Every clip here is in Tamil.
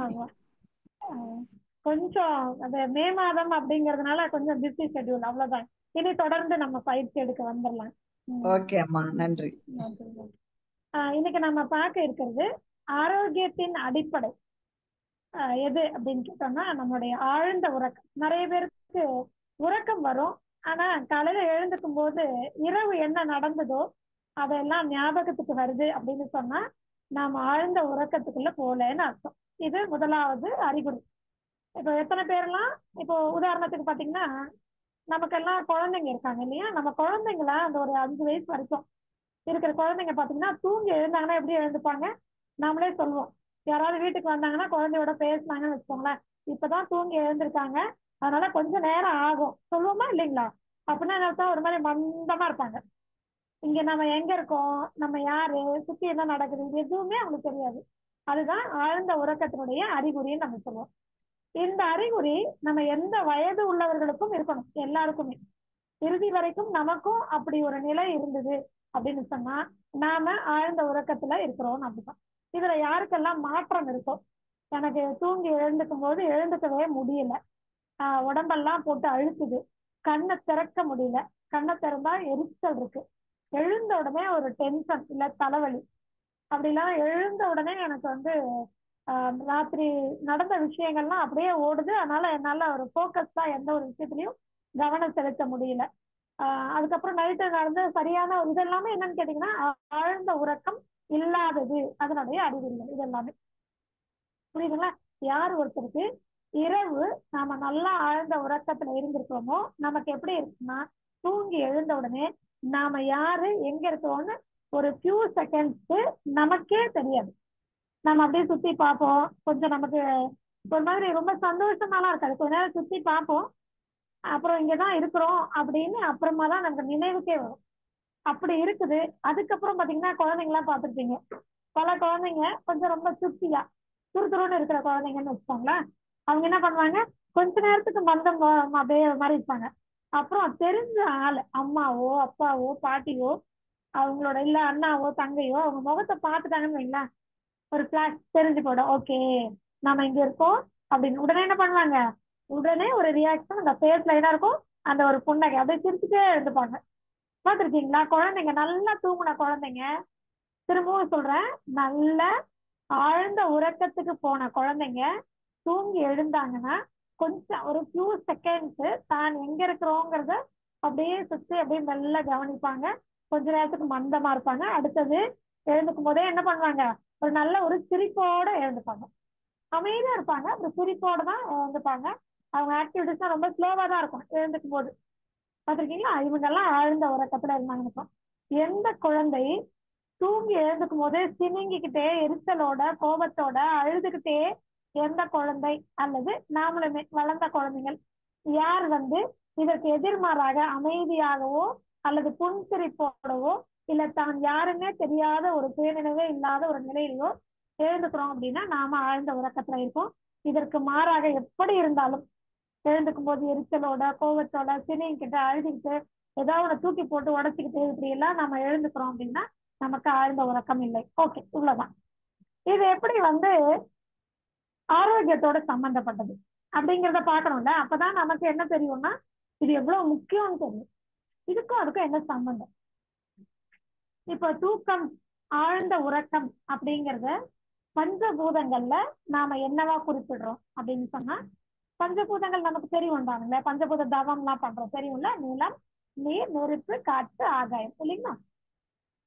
ஆமா. கொஞ்சம் அது மே மாதம் அப்படிங்கறதுனால கொஞ்சம் பிஸி ஷெட்யூல், அவ்வளவுதான். இனி தொடர்ந்து நம்ம பயிற்சி எடுக்க வந்துடலாம். ஓகே அம்மா, நன்றி. இன்னைக்கு நம்ம பார்க்க இருக்கிறது ஆரோக்கியத்தின் அடிப்படை எது அப்படின்னு கேட்டோம்னா நம்மளுடைய ஆழ்ந்த உறக்கம். நிறைய பேருக்கு உறக்கம் வரும், ஆனா காலையில எழுந்துக்கும் போது இரவு என்ன நடந்ததோ அதெல்லாம் ஞாபகத்துக்கு வருது அப்படின்னு சொன்னா நாம ஆழ்ந்த உறக்கத்துக்குள்ள போகலன்னு அர்த்தம். இது முதலாவது அறிகுறி. இப்போ எத்தனை பேர்லாம், இப்போ உதாரணத்துக்கு பாத்தீங்கன்னா நமக்கெல்லாம் குழந்தைங்க இருக்காங்க இல்லையா, நம்ம குழந்தைங்கள அந்த ஒரு 5 வயசு வரைக்கும் இருக்கிற குழந்தைங்க பாத்தீங்கன்னா தூங்கி எழுந்தாங்கன்னா எப்படி எழுந்துப்பாங்க, நாமளே சொல்லுவோம். யாராவது வீட்டுக்கு வந்தாங்கன்னா குழந்தையோட பேசினாங்கன்னு வச்சுக்கோங்களேன், இப்பதான் தூங்கி எழுந்திருக்காங்க அதனால கொஞ்சம் நேரம் ஆகும் சொல்லுவோமா இல்லைங்களா? அப்படின்னா என்ன அர்த்தம்? ஒரு மாதிரி மந்தமா இருப்பாங்க. இங்க நம்ம எங்க இருக்கோம், நம்ம யாரு, சுத்தி என்ன நடக்குது, இது எதுவுமே அவங்களுக்கு தெரியாது. அதுதான் ஆழ்ந்த உறக்கத்தினுடைய அறிகுறின்னு நம்ம சொல்லுவோம். இந்த அறிகுறி நம்ம எந்த வயது உள்ளவர்களுக்கும் இருக்கணும், எல்லாருக்குமே. இறுதி வரைக்கும் நமக்கும் அப்படி ஒரு நிலை இருந்தது அப்படின்னு சொன்னா நாம ஆழ்ந்த உறக்கத்துல இருக்கிறோம் அப்படிதான். இதுல யாருக்கெல்லாம் மாற்றம் இருக்கும், எனக்கு தூங்கி எழுந்துக்கும் போது எழுந்துக்கவே முடியல, உடம்பெல்லாம் போட்டு அழுத்துது, கண்ணை திறக்க முடியல, கண்ணை திறந்தா எரிச்சல் இருக்கு, எழுந்த உடனே ஒரு டென்ஷன் இல்ல தலைவலி, அப்படிலாம் எழுந்த உடனே எனக்கு ராத்திரி நடந்த விஷயங்கள்லாம் அப்படியே ஓடுது, அதனால என்னால ஒரு ஃபோக்கஸ்டா எந்த ஒரு விஷயத்திலையும் கவனம் செலுத்த முடியல, அதுக்கப்புறம் நைட்டு நடந்து சரியான இது எல்லாமே என்னன்னு கேட்டீங்கன்னா ஆழ்ந்த உறக்கம் இல்லாதது, அதனுடைய அறிகுறிகள் இது எல்லாமே. புரியுதுங்களா? யார் ஒருத்தருக்கு இரவு நாம நல்லா ஆழ்ந்த உறக்கத்துல இருந்திருக்கோமோ நமக்கு எப்படி இருக்குன்னா தூங்கி எழுந்த உடனே நாம யாரு எங்க இருக்கோம்னு ஒரு ஃபியூ செகண்ட்ஸ்க்கு நமக்கே தெரியாது. நம்ம அப்படியே சுத்தி பார்ப்போம், கொஞ்சம் நமக்கு ஒரு மாதிரி ரொம்ப சந்தோஷமாலாம் இருக்காது, கொஞ்ச நேரம் சுத்தி பார்ப்போம், அப்புறம் இங்கதான் இருக்கிறோம் அப்படின்னு அப்புறமா தான் நமக்கு நினைவுக்கே வரும். அப்படி இருக்குது. அதுக்கப்புறம் பாத்தீங்கன்னா குழந்தைங்கலாம் பார்த்துருப்பீங்க, பல குழந்தைங்க கொஞ்சம் ரொம்ப சுத்தியா துருதுருன்னு இருக்கிற குழந்தைங்கன்னு வச்சுக்கோங்களேன், அவங்க என்ன பண்ணுவாங்க, கொஞ்ச நேரத்துக்கு மந்தம் அப்படியே மாதிரி இருப்பாங்க. அப்புறம் தெரிஞ்ச ஆள் அம்மாவோ அப்பாவோ பாட்டியோ அவங்களோட இல்ல அண்ணாவோ தங்கையோ அவங்க முகத்தை பார்த்துட்டாங்கன்னு வைங்களேன், ஒரு பிளாஷ் தெரிஞ்சு போடும், ஓகே நம்ம இங்க இருக்கோம் அப்படின்னு. உடனே என்ன பண்ணுவாங்க, உடனே ஒரு ரியாக்ஷன் அந்த ஃபேஸ்ல என்ன இருக்கும், அந்த ஒரு புன்னகை, அப்படியே சிரிச்சுட்டே இருந்துப்பாங்க. பார்த்துருக்கீங்களா? குழந்தைங்க நல்லா தூங்குன குழந்தைங்க, திரும்பவும் சொல்றேன், நல்ல ஆழ்ந்த உறக்கத்துக்கு போன குழந்தைங்க தூங்கி எழுந்தாங்கன்னா கொஞ்சம் ஒரு ஃபியூ செகண்ட்ஸ் தான் எங்க இருக்கிறோங்கிறத அப்படியே சுத்தி அப்படியே மெல்ல கவனிப்பாங்க, கொஞ்ச நேரத்துக்கு மந்தமா இருப்பாங்க, அடுத்தது எழுந்துக்கும் போதே என்ன பண்ணுவாங்க, ஒரு நல்ல ஒரு சிரிப்போட எழுந்துப்பாங்க, அமைதியா இருப்பாங்க, அப்புறம் சிரிப்போட தான் எழுந்துப்பாங்க. அவங்க ஆக்டிவிட்டிஸ் ரொம்ப ஸ்லோவா தான் இருக்கும் எழுந்துக்கும் போது. பார்த்திருக்கீங்களா? இவங்க எல்லாம் ஆழ்ந்த உறக்கத்துல இருந்தாங்கன்னு. எந்த குழந்தை தூங்கி எழுந்துக்கும் போதே சினுங்கிக்கிட்டே எரிச்சலோட கோபத்தோட அழுதுகிட்டே, எந்த குழந்தை அல்லது நாமளுமே வளர்ந்த குழந்தைகள் யார் இதற்கு எதிர்மாறாக அமைதியாகவோ அல்லது புன்சிரிப்போடவோ இல்ல தான் யாருன்னே தெரியாத ஒரு சுயநினைவே இல்லாத ஒரு நிலையிலையோ எழுந்துக்கிறோம் அப்படின்னா நாம ஆழ்ந்த உறக்கத்துல இருக்கோம். இதற்கு மாறாக எப்படி இருந்தாலும் எழுந்துக்கும் போது எரிச்சலோட கோவத்தோட சினிங்கிட்டு அழுதுகிட்டு ஏதாவது ஒண்ணு தூக்கி போட்டு உடச்சிக்கிட்டு இப்படி எல்லாம் நம்ம எழுந்துக்கிறோம் அப்படின்னா நமக்கு ஆழ்ந்த உறக்கம் இல்லை. ஓகே, இவ்வளவுதான். இது எப்படி ஆரோக்கியத்தோட சம்பந்தப்பட்டது அப்படிங்கிறத பார்க்கணும்ல, அப்பதான் நமக்கு என்ன தெரியும்னா இது எவ்வளவு முக்கியம்னு தெரியும். இதுக்கும் அதுக்கும் என்ன சம்பந்தம்? இப்ப தூக்கம் ஆழ்ந்த உறக்கம் அப்படிங்கிறத பஞ்சபூதங்கள்ல நாம என்னவா குறிப்பிடுறோம் அப்படின்னு சொன்னா, பஞ்சபூதங்கள் நமக்கு தெரியும் தானுங்களே, பஞ்சபூத தவம் எல்லாம் பண்றோம் தெரியும்ல, நிலம் நீர் நெருப்பு காற்று ஆகாயம் இல்லைங்களா?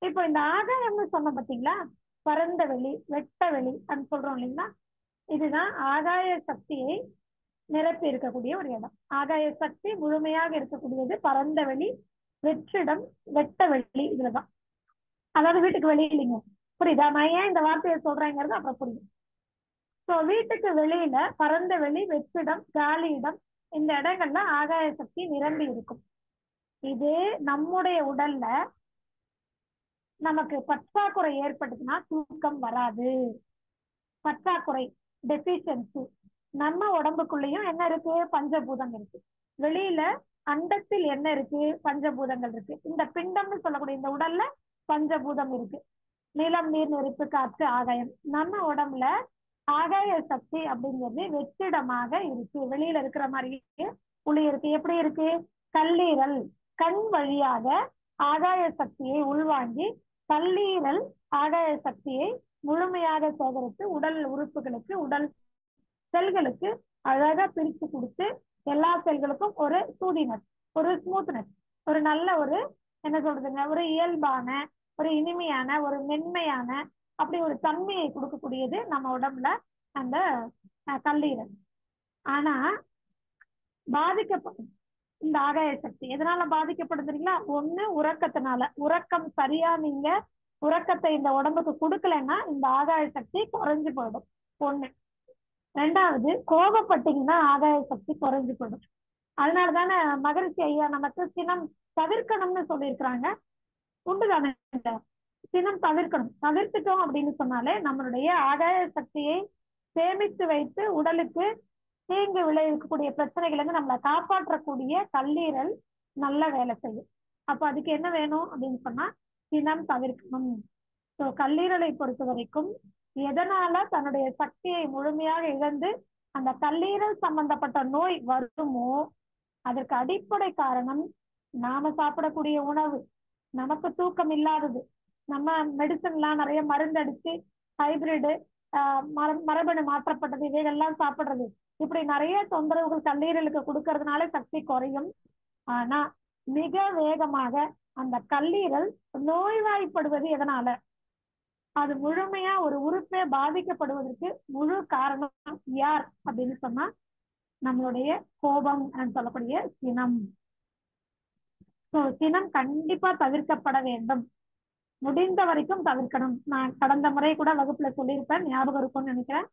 இப்போ இந்த ஆகாயம்னு சொன்ன பாத்தீங்களா, பரந்த வெளி வெட்ட வெளி அப்படின்னு சொல்றோம் இல்லைங்களா, இதுதான் ஆகாய சக்தியை நிரப்பி இருக்கக்கூடிய ஒரு இடம். ஆகாய சக்தி முழுமையாக இருக்கக்கூடியது பரந்த வெளி, வெற்றிடம், வெட்ட வெளி, இதுலதான். அதாவது வீட்டுக்கு வெளியே இல்லைங்க, புரியுதா? நான் ஏன் இந்த வார்த்தையை சொல்றேங்கிறது அப்புறம் புரியும். ஸோ வீட்டுக்கு வெளியில பரந்த வெளி, வெற்றிடம், காலி இடம், இந்த இடங்கள்ல ஆகாய சக்தி நிரம்பி இருக்கும். இது நம்முடைய உடல்ல நமக்கு பற்றாக்குறை ஏற்பட்டுச்சுன்னா தூக்கம் வராது. பற்றாக்குறை, டெபிஷியன்சி. நம்ம உடம்புக்குள்ளேயும் என்ன இருக்கு, பஞ்சபூதம் இருக்கு. வெளியில அண்டத்தில் என்ன இருக்கு, பஞ்சபூதங்கள் இருக்கு. இந்த பிண்டம்னு சொல்லக்கூடிய இந்த உடல்ல பஞ்சபூதம் இருக்கு, நிலம் நீர் நெருப்பு காற்று ஆகாயம். நம்ம உடம்புல ஆகாய சக்தி அப்படிங்கிறது வெற்றிடமாக இருக்கு, வெளியில இருக்கிற மாதிரியே உள்ள இருக்கு. எப்படி இருக்கு? கல்லீரல் கண் வழியாக ஆகாய சக்தியை உள்வாங்கி கல்லீரல் ஆகாய சக்தியை முழுமையாக சேகரித்து உடல் உறுப்புகளுக்கு, உடல் செல்களுக்கு அழகா பிரித்து கொடுத்து எல்லா செல்களுக்கும் ஒரு சூதினஸ், ஒரு ஸ்மூத்னஸ், ஒரு நல்ல ஒரு என்ன சொல்றதுங்க, ஒரு இயல்பான, ஒரு இனிமையான, ஒரு மென்மையான அப்படி ஒரு தன்மையை கொடுக்கக்கூடியது நம்ம உடம்புல அந்த கல்லீரல். ஆனா பாதிக்கப்படும் இந்த ஆகாய சக்தி எதனால பாதிக்கப்படுதுங்களா? ஒண்ணு உறக்கத்தினால. உறக்கம் சரியா நீங்க உறக்கத்தை இந்த உடம்புக்கு கொடுக்கலன்னா இந்த ஆகாய சக்தி குறைஞ்சு போயிடும் ஒண்ணு. ரெண்டாவது, கோபப்பட்டீங்கன்னா ஆகாய சக்தி குறைஞ்சு போயிடும். அதனாலதானே மகரிஷி ஐயா நமக்கு சினம் தவிர்க்கணும்னு சொல்லியிருக்கிறாங்க. உண்டுதானே? சினம் தவிர்க்கணும். தவிர்த்துட்டோம் அப்படின்னு சொன்னாலே நம்மளுடைய ஆகாய சக்தியை சேமித்து வைத்து உடலுக்கு தீங்கு விளைவிக்கக்கூடிய பிரச்சனைகள் இருந்து நம்மளை காப்பாற்றக்கூடிய கல்லீரல் நல்ல வேலை செய்யும். அப்ப அதுக்கு என்ன வேணும் அப்படின்னு சொன்னா சினம் தவிர்க்கணும். ஸோ கல்லீரலை பொறுத்த வரைக்கும் எதனால தன்னுடைய சக்தியை முழுமையாக இழந்து அந்த கல்லீரல் சம்பந்தப்பட்ட நோய் வருமோ அதற்கு அடிப்படை காரணம் நாம சாப்பிடக்கூடிய உணவு, நமக்கு தூக்கம் இல்லாதது, நம்ம மெடிசன் எல்லாம் நிறைய மருந்து அடிச்சு ஹைபிரிடு மரபணு மாற்றப்பட்டது இவைகள்லாம் சாப்பிடுறது, இப்படி நிறைய தொந்தரவுகள் கல்லீரலுக்கு கொடுக்கறதுனால சக்தி குறையும். ஆனா மிக வேகமாக அந்த கல்லீரல் நோய்வாய்ப்படுவது எதனால? அது முழுமையா ஒரு உறுப்பே பாதிக்கப்படுவதற்கு முழு காரணம் யார் அப்படின்னு சொன்னா நம்மளுடைய கோபம் சொல்லக்கூடிய சினம். சினம் கண்டிப்பா தவிர்க்கப்பட வேண்டும். முடிந்த வரைக்கும் தவிர்க்கணும். நான் கடந்த முறை கூட வகுப்புல சொல்லியிருப்பேன், ஞாபகம் இருக்கும்னு நினைக்கிறேன்.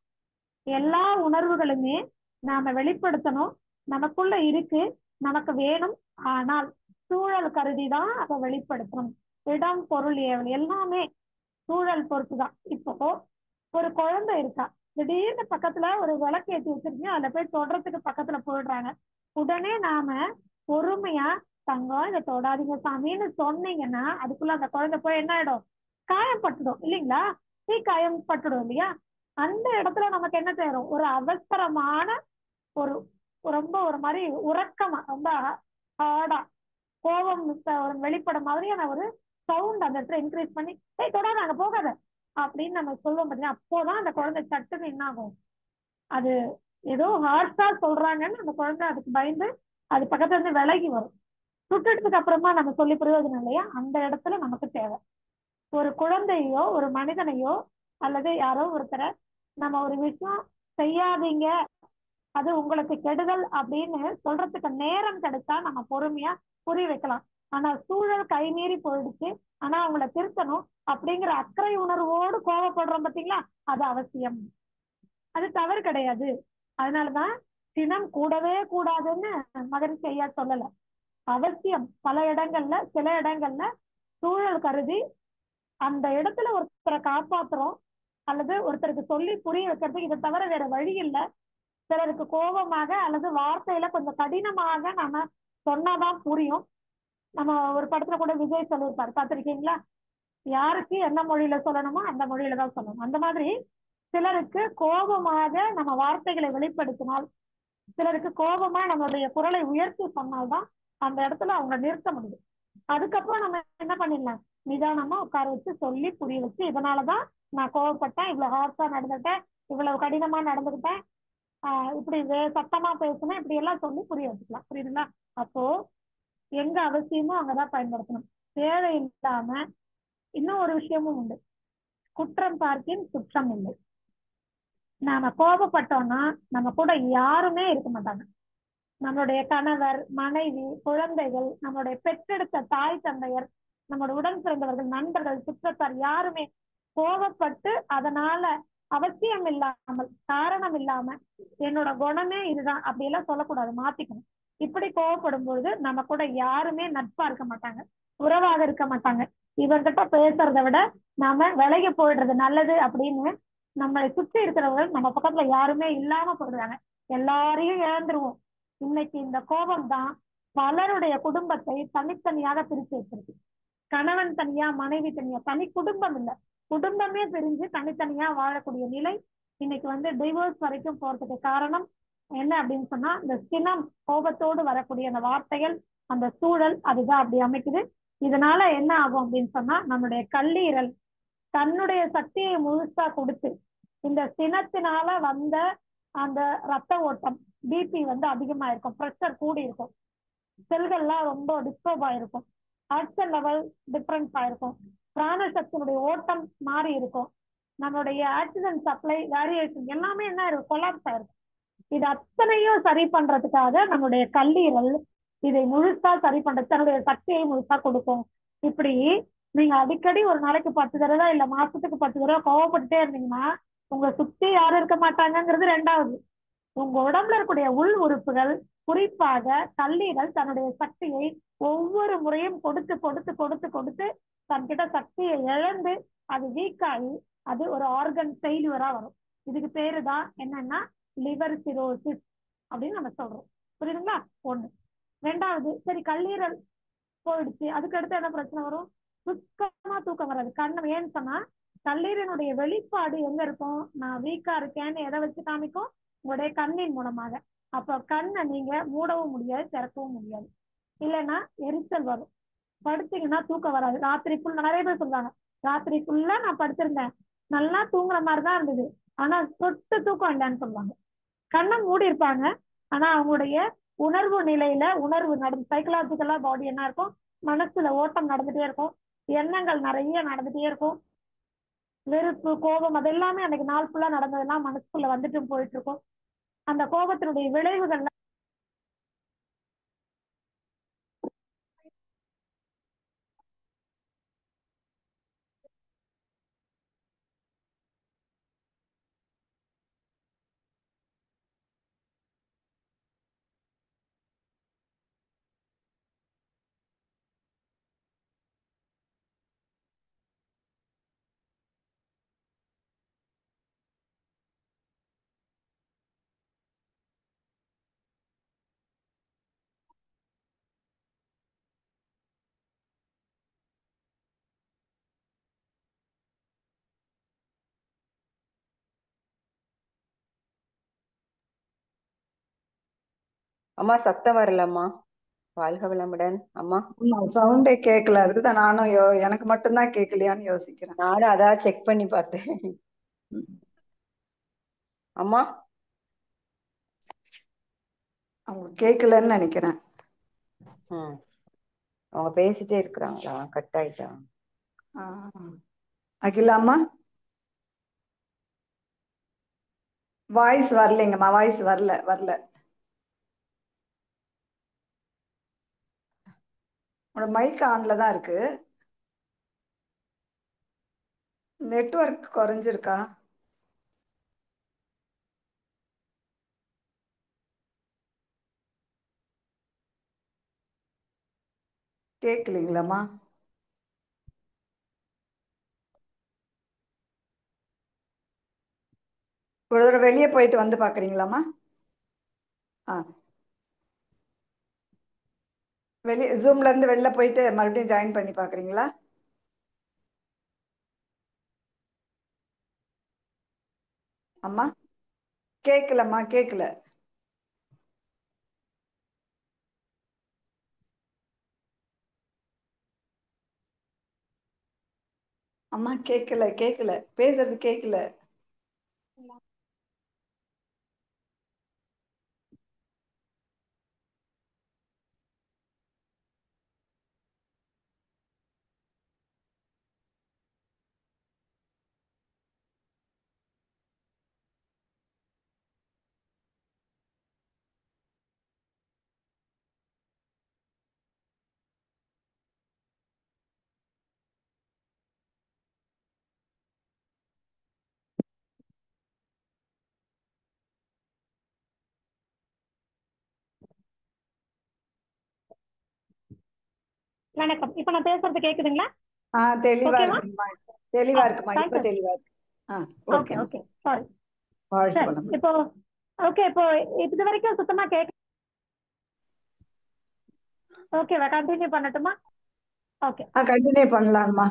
எல்லா உணர்வுகளுமே நாம வெளிப்படுத்தணும். நமக்குள்ள இருக்கு, நமக்கு வேணும். ஆனால் சூழல் கருதிதான் அதை வெளிப்படுத்தணும். இடம், பொருள், ஏவல் எல்லாமே சூழல் பொறுத்துதான். இப்போ ஒரு குழந்தை இருக்கா, திடீர்னு பக்கத்துல ஒரு விளக்கு ஏற்றி வச்சிருக்கீங்க, அதுல போய் தொடுறதுக்கு பக்கத்துல போயிடுறாங்க. உடனே நாம பொறுமையா தங்கம் இதை தொடாதீங்க சாமின்னு சொன்னீங்கன்னா அதுக்குள்ள அந்த குழந்தை போய் என்ன ஆயிடும்? காயப்பட்டுடும் இல்லைங்களா? காயப்பட்டுடும் இல்லையா? அந்த இடத்துல நமக்கு என்ன செய்யறோம்? ஒரு அவசரமான ஒரு ரொம்ப ஒரு மாதிரி உறக்கமா, ரொம்ப ஹார்டா கோபம் வெளிப்பட மாதிரியான ஒரு சவுண்ட் அந்த இடத்துல இன்க்ரீஸ் பண்ணி தொடாத, அங்க போகாத அப்படின்னு நம்ம சொல்லுவோம் பார்த்தீங்கன்னா, அப்போதான் அந்த குழந்தை சட்டுன்னு என்ன ஆகும்? அது ஏதோ ஹார்ஷா சொல்றாங்கன்னு அந்த குழந்தை அதுக்கு பயந்து அது பக்கத்துல இருந்து விலகி வரும். சுட்டெடுத்துக்கு அப்புறமா நம்ம சொல்லி பிரயோஜனம் இல்லையா? அந்த இடத்துல நமக்கு தேவை. ஒரு குழந்தையோ ஒரு மனிதனையோ அல்லது யாரோ ஒருத்தரை நம்ம ஒரு விஷயம் செய்யாதீங்க, அது உங்களுக்கு கெடுதல் அப்படின்னு சொல்றதுக்கு நேரம் கிடைச்சா நம்ம பொறுமையா புரிய வைக்கலாம். ஆனா சூழல் கை மீறி போயிடுச்சு, ஆனா அவங்கள திருத்தணும் அப்படிங்கிற அக்கறை உணர்வோடு கோபப்படுறோம் பார்த்தீங்களா? அது அவசியம், அது தவறு கிடையாது. அதனாலதான் சினம் கூடவே கூடாதுன்னு மகரிஷி ஐயா சொல்லல, அவசியம். பல இடங்கள்ல, சில இடங்கள்ல சூழல் கருதி அந்த இடத்துல ஒருத்தரை காப்பாத்துறோம் அல்லது ஒருத்தருக்கு சொல்லி புரிய வைக்கிறதுக்கு இதை தவிர வேற வழி இல்லை. சிலருக்கு கோபமாக அல்லது வார்த்தையில கொஞ்சம் கடினமாக நாம சொன்னாதான் புரியும். நம்ம ஒரு படத்துல கூட விஜய் சொல்லியிருப்பாரு, பார்த்திருக்கீங்களா? யாருக்கு என்ன மொழியில சொல்லணுமோ அந்த மொழியில தான் சொல்லணும். அந்த மாதிரி சிலருக்கு கோபமாக நம்ம வார்த்தைகளை வெளிப்படுத்தினால், சிலருக்கு கோபமா நம்மளுடைய குரலை உயர்த்தி சொன்னால்தான் அந்த இடத்துல அவங்க நிறுத்த முடியும். அதுக்கப்புறம் நம்ம என்ன பண்ணிடலாம்? நிதானமா உட்கார வச்சு சொல்லி புரிய வச்சு, இதனாலதான் நான் கோவப்பட்டேன், இவ்வளவு ஹார்ஷா நடந்துட்டேன், இவ்வளவு கடினமா நடந்துக்கிட்டேன், இப்படி சத்தமா பேசணும், இப்படி எல்லாம் சொல்லி புரிய வச்சுக்கலாம். புரியுதுங்களா? அப்போ எங்க அவசியமோ அங்கதான் பயன்படுத்தணும். தேவையில்லாம இன்னும் ஒரு விஷயமும் உண்டு, குற்றம் பார்க்கின் குற்றம் இல்லை. நாம கோபப்பட்டோம்னா நம்ம கூட யாருமே இருக்க மாட்டாங்க. நம்மளுடைய கணவர், மனைவி, குழந்தைகள், நம்மளுடைய பெற்றெடுத்த தாய் தந்தையர், நம்மளோட உடன் பிறந்தவர்கள், நண்பர்கள், சுற்றத்தார் யாருமே கோபப்பட்டு அதனால அவசியம் இல்லாமல் காரணம் இல்லாம என்னோட குணமே இதுதான் அப்படியெல்லாம் சொல்லக்கூடாது, மாத்திக்கணும். இப்படி கோவப்படும் பொழுது நம்ம கூட யாருமே நட்பா இருக்க மாட்டாங்க, உறவாக இருக்க மாட்டாங்க. இவர்கிட்ட பேசுறத விட நாம விலகி போயிடுறது நல்லது அப்படின்னு நம்மளை சுற்றி இருக்கிறவர்கள் நம்ம பக்கத்துல யாருமே இல்லாம போயிடுறாங்க. எல்லாரையும் இழந்துருவோம். இன்னைக்கு இந்த கோபம் தான் பலருடைய குடும்பத்தை தனித்தனியாக பிரித்து வச்சிருக்கு. கணவன் தனியா, மனைவி தனியா, தனி குடும்பம் இல்லை, குடும்பமே பிரிஞ்சு தனித்தனியா வாழக்கூடிய நிலை இன்னைக்கு வந்து டிவோர்ஸ் வரைக்கும் போறதுக்கு காரணம் என்ன அப்படின்னு சொன்னா இந்த சினம், கோபத்தோடு வரக்கூடிய அந்த வார்த்தைகள், அந்த சூழல் அதுதான் அப்படி அமைக்குது. இதனால என்ன ஆகும் அப்படின்னு சொன்னா நம்மளுடைய கல்லீரல் தன்னுடைய சக்தியை முழுசா கொடுத்து இந்த சினத்தினால வந்த அந்த ரத்த ஓட்டம், பிபி வந்து அதிகமா இருக்கும், ப்ரெஷர் கூடி இருக்கும், செல்கள்லாம் ரொம்ப டிஸ்டர்ப் ஆயிருக்கும், ஆக்சிஜன் லெவல் டிஃபரன்ஸ் ஆயிருக்கும், பிராண சக்தியுடைய ஓட்டம் மாறி இருக்கும், நம்மளுடைய ஆக்சிஜன் சப்ளை வேரியேஷன் எல்லாமே என்ன இருக்கும், கொலாப்ஸ் ஆயிருக்கும். இது அத்தனையும் சரி பண்றதுக்காக நம்மளுடைய கல்லீரல் இதை முழுசா சரி பண்றது, தன்னுடைய சக்தியை முழுசா கொடுக்கும். இப்படி நீங்க அடிக்கடி ஒரு நாளைக்கு 10 தடவை இல்ல மாசத்துக்கு 10 தடவை கோவப்பட்டுட்டே இருந்தீங்கன்னா உங்க சுத்தி யாரும் இருக்க மாட்டாங்கிறது ரெண்டாவது. உங்க உடம்புல இருக்கக்கூடிய உள் உறுப்புகள், குறிப்பாக கல்லீரல் தன்னுடைய சக்தியை ஒவ்வொரு முறையும் கொடுத்து கொடுத்து கொடுத்து கொடுத்து தன்கிட்ட சக்தியை இழந்து அது வீக் ஆகி அது ஒரு ஆர்கன் ஃபெயிலியரா வரும். இதுக்கு பேரு தான் என்னன்னா லிவர் சிரோசிஸ் அப்படின்னு நம்ம சொல்றோம். புரியுதுங்களா? ஒண்ணு. ரெண்டாவது, சரி கல்லீரல் போயிடுச்சு, அதுக்கு அடுத்து என்ன பிரச்சனை வரும்? சுத்தமா தூக்கம் வராது. கண்ணம் ஏன்னு சொன்னா கல்லீரனுடைய வெளிப்பாடு எங்க இருக்கும்? நான் வீக்கா இருக்கேன்னு எதை வச்சு காமிக்கும்? உங்களுடைய கண்ணின் மூலமாக. அப்ப கண்ணை நீங்க மூடவும் முடியாது, திறக்கவும் முடியாது. இல்லைன்னா எரிச்சல் வரும். படுத்தீங்கன்னா தூக்கம் வராது. ராத்திரி ஃபுல்லா நிறைய பேர் சொல்றாங்க, ராத்திரி ஃபுல்லா நான் படுத்திருந்தேன், நல்லா தூங்குற மாதிரிதான் இருந்தது, ஆனா சொட்டு தூக்கம் இல்லைன்னு சொல்லுவாங்க. கண்ணை மூடி இருப்பாங்க, ஆனா அவங்களுடைய உணர்வு நிலையில உணர்வு நடந்து சைக்கலாஜிக்கலா பாடி என்ன இருக்கும், மனசுல ஓட்டம் நடந்துட்டே இருக்கும், எண்ணங்கள் நிறைய நடந்துட்டே இருக்கும், வெறுப்பு, கோபம் அது எல்லாமே அன்னைக்கு நாள் ஃபுல்லா நடந்ததெல்லாம் மனசுக்குள்ள வந்துட்டு போயிட்டு இருக்கும். அந்த கோபத்தினுடைய விளைவுகள் அம்மா சத்தம் வரலம்மா. வாழ்க வளமுடன் அம்மா. சவுண்டே கேட்கல, அதுக்குதான் நானும் எனக்கு மட்டும்தான் கேட்கலையான்னு யோசிக்கிறேன். நானும் அதான் செக் பண்ணி பார்த்தேன். அம்மா அவங்க கேட்கலன்னு நினைக்கிறேன். அவங்க பேசிட்டே இருக்கிறாங்களா? கட் ஆயிட்டா? அகிலாம்மா வாய்ஸ் வரலைங்கம்மா, வாய்ஸ் வரல வரல. உங்களோட மைக் ஆன்ல தான் இருக்கு. நெட்வொர்க் குறைஞ்சிருக்கா? கேட்கலீங்களாம்மா? ஒரு தடவை வெளியே போயிட்டு வந்து பாக்குறீங்களாம்மா? வெளியே ஜூம்ல இருந்து வெளில போயிட்டு மறுபடியும் ஜாயின் பண்ணி பாக்குறீங்களா? அம்மா கேட்கலம்மா, கேட்கல. அம்மா கேட்கல, கேட்கல, பேசுறது கேட்கல. வணக்கம். இப்ப நான் பேசுறது கேக்குதுங்களா? தெளிவா ஓகேவா? இருக்குமா? தெளிவா இருக்குமா? இப்ப Fantastic. தெளிவா இருக்கு. ஓகே ஓகேம்மா. Okay sorry. வாழ்க சரி, வளமுடன். இப்போ ஓகே, இப்போ இது வரைக்கும் சுத்தமா கேட்க ஓகேவா? கண்டினியூ பண்ணட்டுமா? ஓகே கண்டினியூ பண்ணலாங்கம்மா.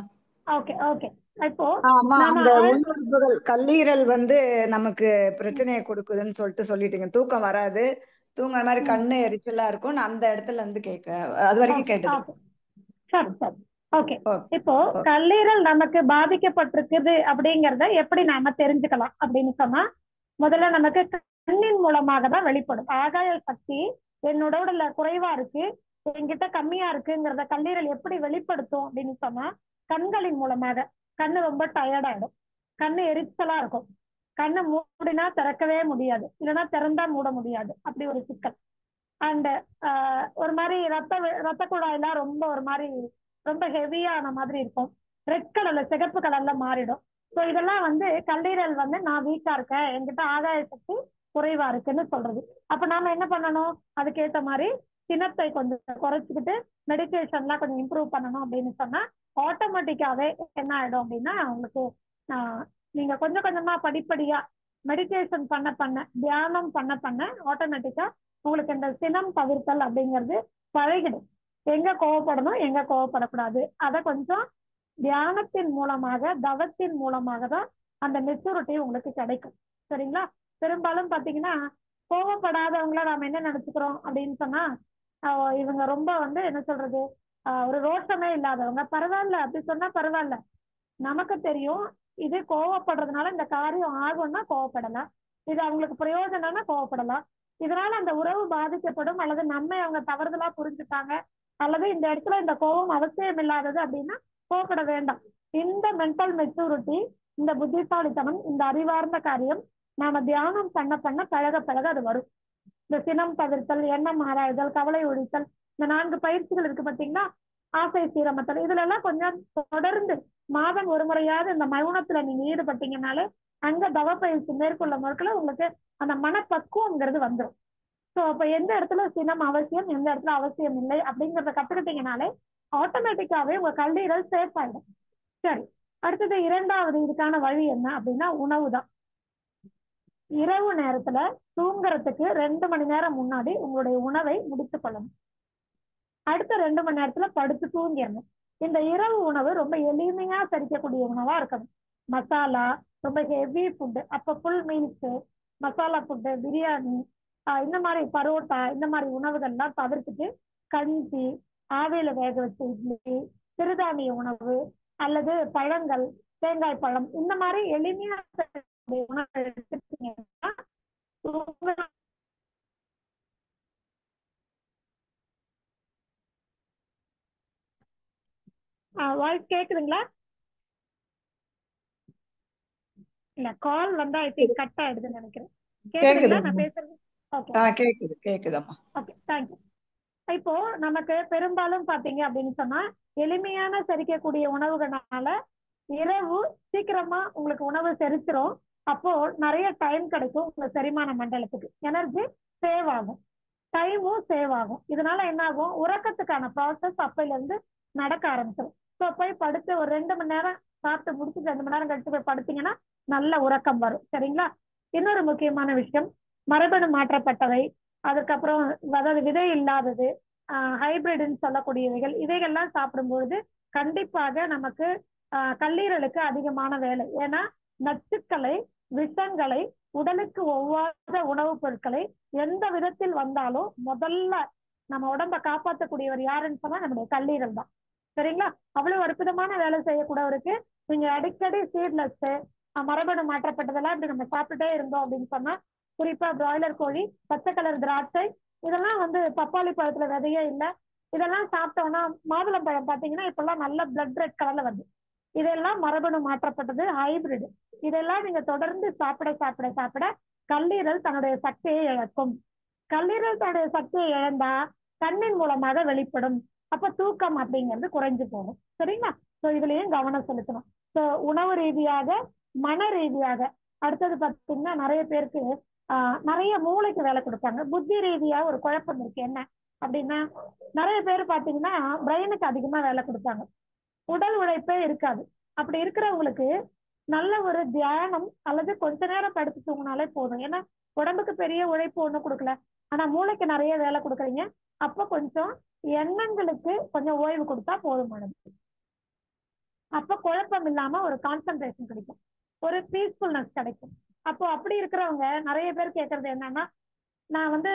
ஓகே ஓகே இப்போ ஆமா, நாம அந்த உள்ளுறுப்புகள் கல்லீரல் வந்து நமக்கு பிரச்சனையை கொடுக்குதுன்னு சொல்லிட்டீங்க. தூக்கம் வராது, தூங்குற மாதிரி கண்ணு எரிச்சலா இருக்கும். நான் அந்த இடத்துல இருந்து அது வரைக்கும் கேட்டது. சரி சரி ஓகே. ஓகே இப்போ ஓகே. கல்லீரல் நமக்கு பாதிக்கப்பட்டிருக்குது அப்படிங்கறத எப்படி நாம தெரிஞ்சுக்கலாம் அப்படின்னு சொன்னா, முதல்ல நமக்கு கண்ணின் மூலமாக தான் வெளிப்படும். ஆகாய சக்தி என்னோட உடல்ல குறைவா இருக்கு, என்கிட்ட கம்மியா இருக்குங்கிறத கல்லீரல் எப்படி வெளிப்படுத்தும் அப்படின்னு சொன்னா, கண்களின் மூலமாக. கண்ணு ரொம்ப டயர்டாயிடும், கண்ணு எரிச்சலா இருக்கும், கண்ணு மூடினா திறக்கவே முடியாது, இல்லைன்னா திறந்தா மூட முடியாது, அப்படி ஒரு சிக்கல். அண்ட் ஒரு மாதிரி ரத்த குழாயெல்லாம் ரொம்ப ஒரு மாதிரி ரொம்ப ஹெவியான மாதிரி இருக்கும், ரெட் கலர்ல சிகப்பு கலர்ல மாறிடும். ஸோ இதெல்லாம் வந்து கல்லீரல் வந்து நான் வீக்கா இருக்கேன், என்கிட்ட ஆகாய சக்தி குறைவா இருக்குன்னு சொல்றது. அப்ப நாம என்ன பண்ணணும், அதுக்கேற்ற மாதிரி சினத்தை கொஞ்சம் குறைச்சிக்கிட்டு மெடிடேஷன்லாம் கொஞ்சம் இம்ப்ரூவ் பண்ணணும் அப்படின்னு சொன்னா ஆட்டோமேட்டிக்காவே என்ன ஆயிடும் அப்படின்னா, உங்களுக்கு நீங்க கொஞ்சம் கொஞ்சமா படிப்படியா மெடிடேஷன் பண்ண பண்ண தியானம் பண்ண பண்ண ஆட்டோமேட்டிக்கா உங்களுக்கு இந்த சினம் தவிர்த்தல் அப்படிங்கிறது பழகிடும். எங்க கோவப்படணும் எங்க கோவப்படக்கூடாது அதை கொஞ்சம் தியானத்தின் மூலமாக தவத்தின் மூலமாக தான் அந்த மெச்சூரிட்டி உங்களுக்கு கிடைக்கும். சரிங்களா? பெரும்பாலும் பாத்தீங்கன்னா கோவப்படாதவங்கள நாம என்ன நினைச்சுக்கிறோம் அப்படின்னு சொன்னா, இவங்க ரொம்ப வந்து என்ன சொல்றது, ஒரு ரோஷமே இல்லாதவங்க, பரவாயில்ல அப்படி சொன்னா பரவாயில்ல, நமக்கு தெரியும் இது கோவப்படுறதுனால இந்த காரியம் ஆகும்னா கோவப்படலாம், இது அவங்களுக்கு பிரயோஜனம்னா கோவப்படலாம், இதனால அந்த உறவு பாதிக்கப்படும், அல்லது நம்ம அவங்க தவறுதலா புரிஞ்சுட்டாங்க, அல்லது இந்த இடத்துல இந்த கோபம் அவசியம் இல்லாதது அப்படின்னா கோவப்பட வேண்டாம். இந்த மென்டல் மெச்சூரிட்டி, இந்த புத்திசாலித்தனம், இந்த அறிவார்ந்த காரியம் நாம தியானம் பண்ண பண்ண பழக பழக அது வரும். இந்த சினம் தவிர்த்தல், எண்ணம் ஆராய்தல், கவலை ஒழித்தல், இந்த 4 பயிற்சிகள் இருக்கு பார்த்தீங்கன்னா, ஆசை சீரமத்தல், இதுல எல்லாம் கொஞ்சம் தொடர்ந்து மாதம் ஒரு முறையாவது இந்த மௌனத்துல நீங்க ஈடுபட்டீங்கன்னாலே அங்க தவ பயிற்சி மேற்கொள்ள முறைக்குள்ள உங்களுக்கு அந்த மனப்பக்குவம்ங்கிறது வந்துடும். ஸோ அப்ப எந்த இடத்துல சினம் அவசியம், எந்த இடத்துல அவசியம் இல்லை அப்படிங்கிறத கத்துக்கிட்டீங்கனாலே ஆட்டோமேட்டிக்காவே உங்க கல்லீரல் சேஃப் ஆயிடும். சரி, அடுத்தது 2வது இதுக்கான வழி என்ன அப்படின்னா உணவு தான். இரவு நேரத்துல தூங்குறதுக்கு 2 மணி நேரம் முன்னாடி உங்களுடைய உணவை முடித்துக் கொள்ளணும். அடுத்த 2 மணி நேரத்துல படுத்து தூங்கிடணும். இந்த இரவு உணவு ரொம்ப எளிமையா செரிக்கக்கூடிய உணவா இருக்கணும். மசாலா, ரொம்ப ஹெவி ஃபுட்டு, அப்ப full meals, masala food, biryani, இந்த மாதிரி பரோட்டா, இந்த மாதிரி உணவுகள்லாம் தவிர்த்துட்டு கஞ்சி, ஆவியில வேக வச்ச இட்லி, சிறுதானிய உணவு அல்லது பழங்கள், தேங்காய் பழம், இந்த மாதிரி எளிமையா உணவு எடுத்துட்டீங்கன்னா வாய்ஸ் கேக்குதுங்களா? இல்ல கால் வந்தா ஐ திங்க் கட் ஆயிடுதுன்னு நினைக்கிறேன். கேக்குதுங்களா நான் பேசுறது? ஓகே கேக்குதம்மா. Okay, thank you. இப்போ நமக்கு பெரும்பாலும் பாத்தீங்க அப்படின்னு சொன்னா எளிமையான செரிக்கக்கூடிய உணவுகளால இரவு சீக்கிரமா உங்களுக்கு உணவு செரிச்சிரும். அப்போ நிறைய டைம் கிடைக்கும் உங்க செரிமான மண்டலத்துக்கு, எனர்ஜி சேவ் ஆகும், டைமும் சேவ் ஆகும். இதனால என்ன ஆகும், உறக்கத்துக்கான ப்ராசஸ் அப்பையில இருந்து நடக்க ஆரம்பிச்சிடும். ஸோ போய் படுத்து ஒரு 2 மணி நேரம் சாப்பிட்டு முடிச்சுட்டு 2 மணி நேரம் கழிச்சு போய் படுத்தீங்கன்னா நல்ல உறக்கம் வரும். சரிங்களா? இன்னொரு முக்கியமான விஷயம், மரபணு மாற்றப்பட்டவை, அதுக்கப்புறம் அதாவது விதை இல்லாதது, ஹைபிரிட்னு சொல்லக்கூடியவைகள், இவைகள்லாம் சாப்பிடும்பொழுது கண்டிப்பாக நமக்கு கல்லீரலுக்கு அதிகமான வேலை. ஏன்னா நச்சுக்களை, விஷங்களை, உடலுக்கு ஒவ்வாத உணவுப் பொருட்களை எந்த விதத்தில் வந்தாலும் முதல்ல நம்ம உடம்ப காப்பாற்றக்கூடியவர் யாருன்னு சொன்னா நம்முடைய கல்லீரல் தான். சரிங்களா? அவ்வளவு அற்புதமான வேலை செய்யக்கூடவருக்கு நீங்க அடிக்கடி சீட்லெஸ், மரபணு மாற்றப்பட்டதெல்லாம் இப்படி நம்ம சாப்பிட்டுட்டே இருந்தோம் அப்படின்னு சொன்னா, குறிப்பா பிராய்லர் கோழி, பச்சை கலர் திராட்சை, இதெல்லாம் வந்து பப்பாளி பழத்துல விதையே இல்லை, இதெல்லாம் சாப்பிட்டோம்னா, மாதுளம்பழம் பாத்தீங்கன்னா இப்பெல்லாம் நல்ல பிளட் ரெட் கலர்ல வருது, இதெல்லாம் மரபணு மாற்றப்பட்டது, ஹைபிரிட். இதெல்லாம் நீங்க தொடர்ந்து சாப்பிட சாப்பிட சாப்பிட கல்லீரல் தன்னுடைய சக்தியை இழக்கும். கல்லீரல் தன்னுடைய சக்தியை இழந்தா கண்ணின் மூலமாக வெளிப்படும். அப்ப தூக்கம் அப்படிங்கிறது குறைஞ்சு போகும். சரிங்களா? ஸோ இதுலயும் கவனம் செலுத்தணும். ஸோ உணவு ரீதியாக, மன ரீதியாக, அடுத்தது பார்த்தீங்கன்னா நிறைய பேருக்கு நிறைய மூளைக்கு வேலை கொடுப்பாங்க. புத்தி ரீதியா ஒரு குழப்பம் இருக்கு. என்ன அப்படின்னா, நிறைய பேர் பார்த்தீங்கன்னா பிரெயினுக்கு அதிகமா வேலை கொடுப்பாங்க, உடல் உழைப்பே இருக்காது. அப்படி இருக்கிறவங்களுக்கு நல்ல ஒரு தியானம் அல்லது கொஞ்ச நேரம் படுத்து தூங்கினாலே போதும். ஏன்னா உடம்புக்கு பெரிய உழைப்பு ஒண்ணும் கொடுக்கல, ஆனா மூளைக்கு நிறைய வேலை கொடுக்குறீங்க. அப்ப கொஞ்சம் எண்ணங்களுக்கு கொஞ்சம் ஓய்வு கொடுத்தா போதுமானது. அப்ப குழப்பம் இல்லாம ஒரு கான்சென்ட்ரேஷன் கிடைக்கும், ஒரு பீஸ்ஃபுல்னஸ் கிடைக்கும். அப்போ அப்படி இருக்கிறவங்க நிறைய பேர் கேட்கறது என்னன்னா, நான் வந்து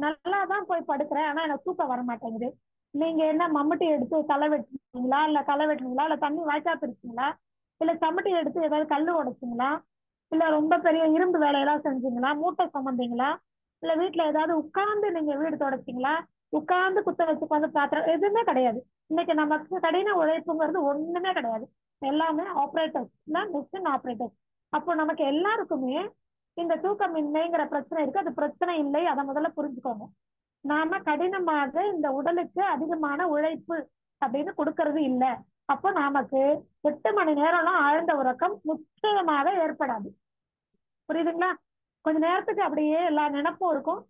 நல்லா தான் போய் படுக்கிறேன், ஆனா எனக்கு தூக்கம் வர மாட்டேங்குது. நீங்க என்ன மம்முட்டி எடுத்து களை வெட்டுனீங்களா, இல்ல தண்ணி வாய்க்கா பிரிச்சீங்களா, இல்ல சம்மட்டி எடுத்து ஏதாவது கல்லு உடைச்சிங்களா, இல்ல ரொம்ப பெரிய இரும்பு வேலையெல்லாம் செஞ்சீங்களா, மூட்டை சுமந்தீங்களா, இல்ல வீட்டுல ஏதாவது உட்கார்ந்து நீங்க வீடு தொடச்சிங்களா, உட்கார்ந்து குத்த வச்சு உட்காந்து பாத்திரம், எதுவுமே கிடையாது. இன்னைக்கு நமக்கு கடின உழைப்புங்கிறது ஒண்ணுமே கிடையாது. எல்லாமே ஆப்ரேட்டர்ஸ், மிஷின் ஆப்ரேட்டர்ஸ். அப்போ நமக்கு எல்லாருக்குமே இந்த தூக்கமின்மைங்கிற பிரச்சனை இருக்கு. அது பிரச்சனை இல்லை, அதை முதல்ல புரிஞ்சுக்கோங்க. நாம கடினமாக இந்த உடலுக்கு அதிகமான உழைப்பு அப்படின்னு கொடுக்கறது இல்லை. அப்போ நமக்கு 8 மணி நேரம்லாம் ஆழ்ந்த உறக்கம் நிச்சயமாக ஏற்படாது. புரியுதுங்களா? கொஞ்ச நேரத்துக்கு அப்படியே எல்லா நினைப்பும் இருக்கும்.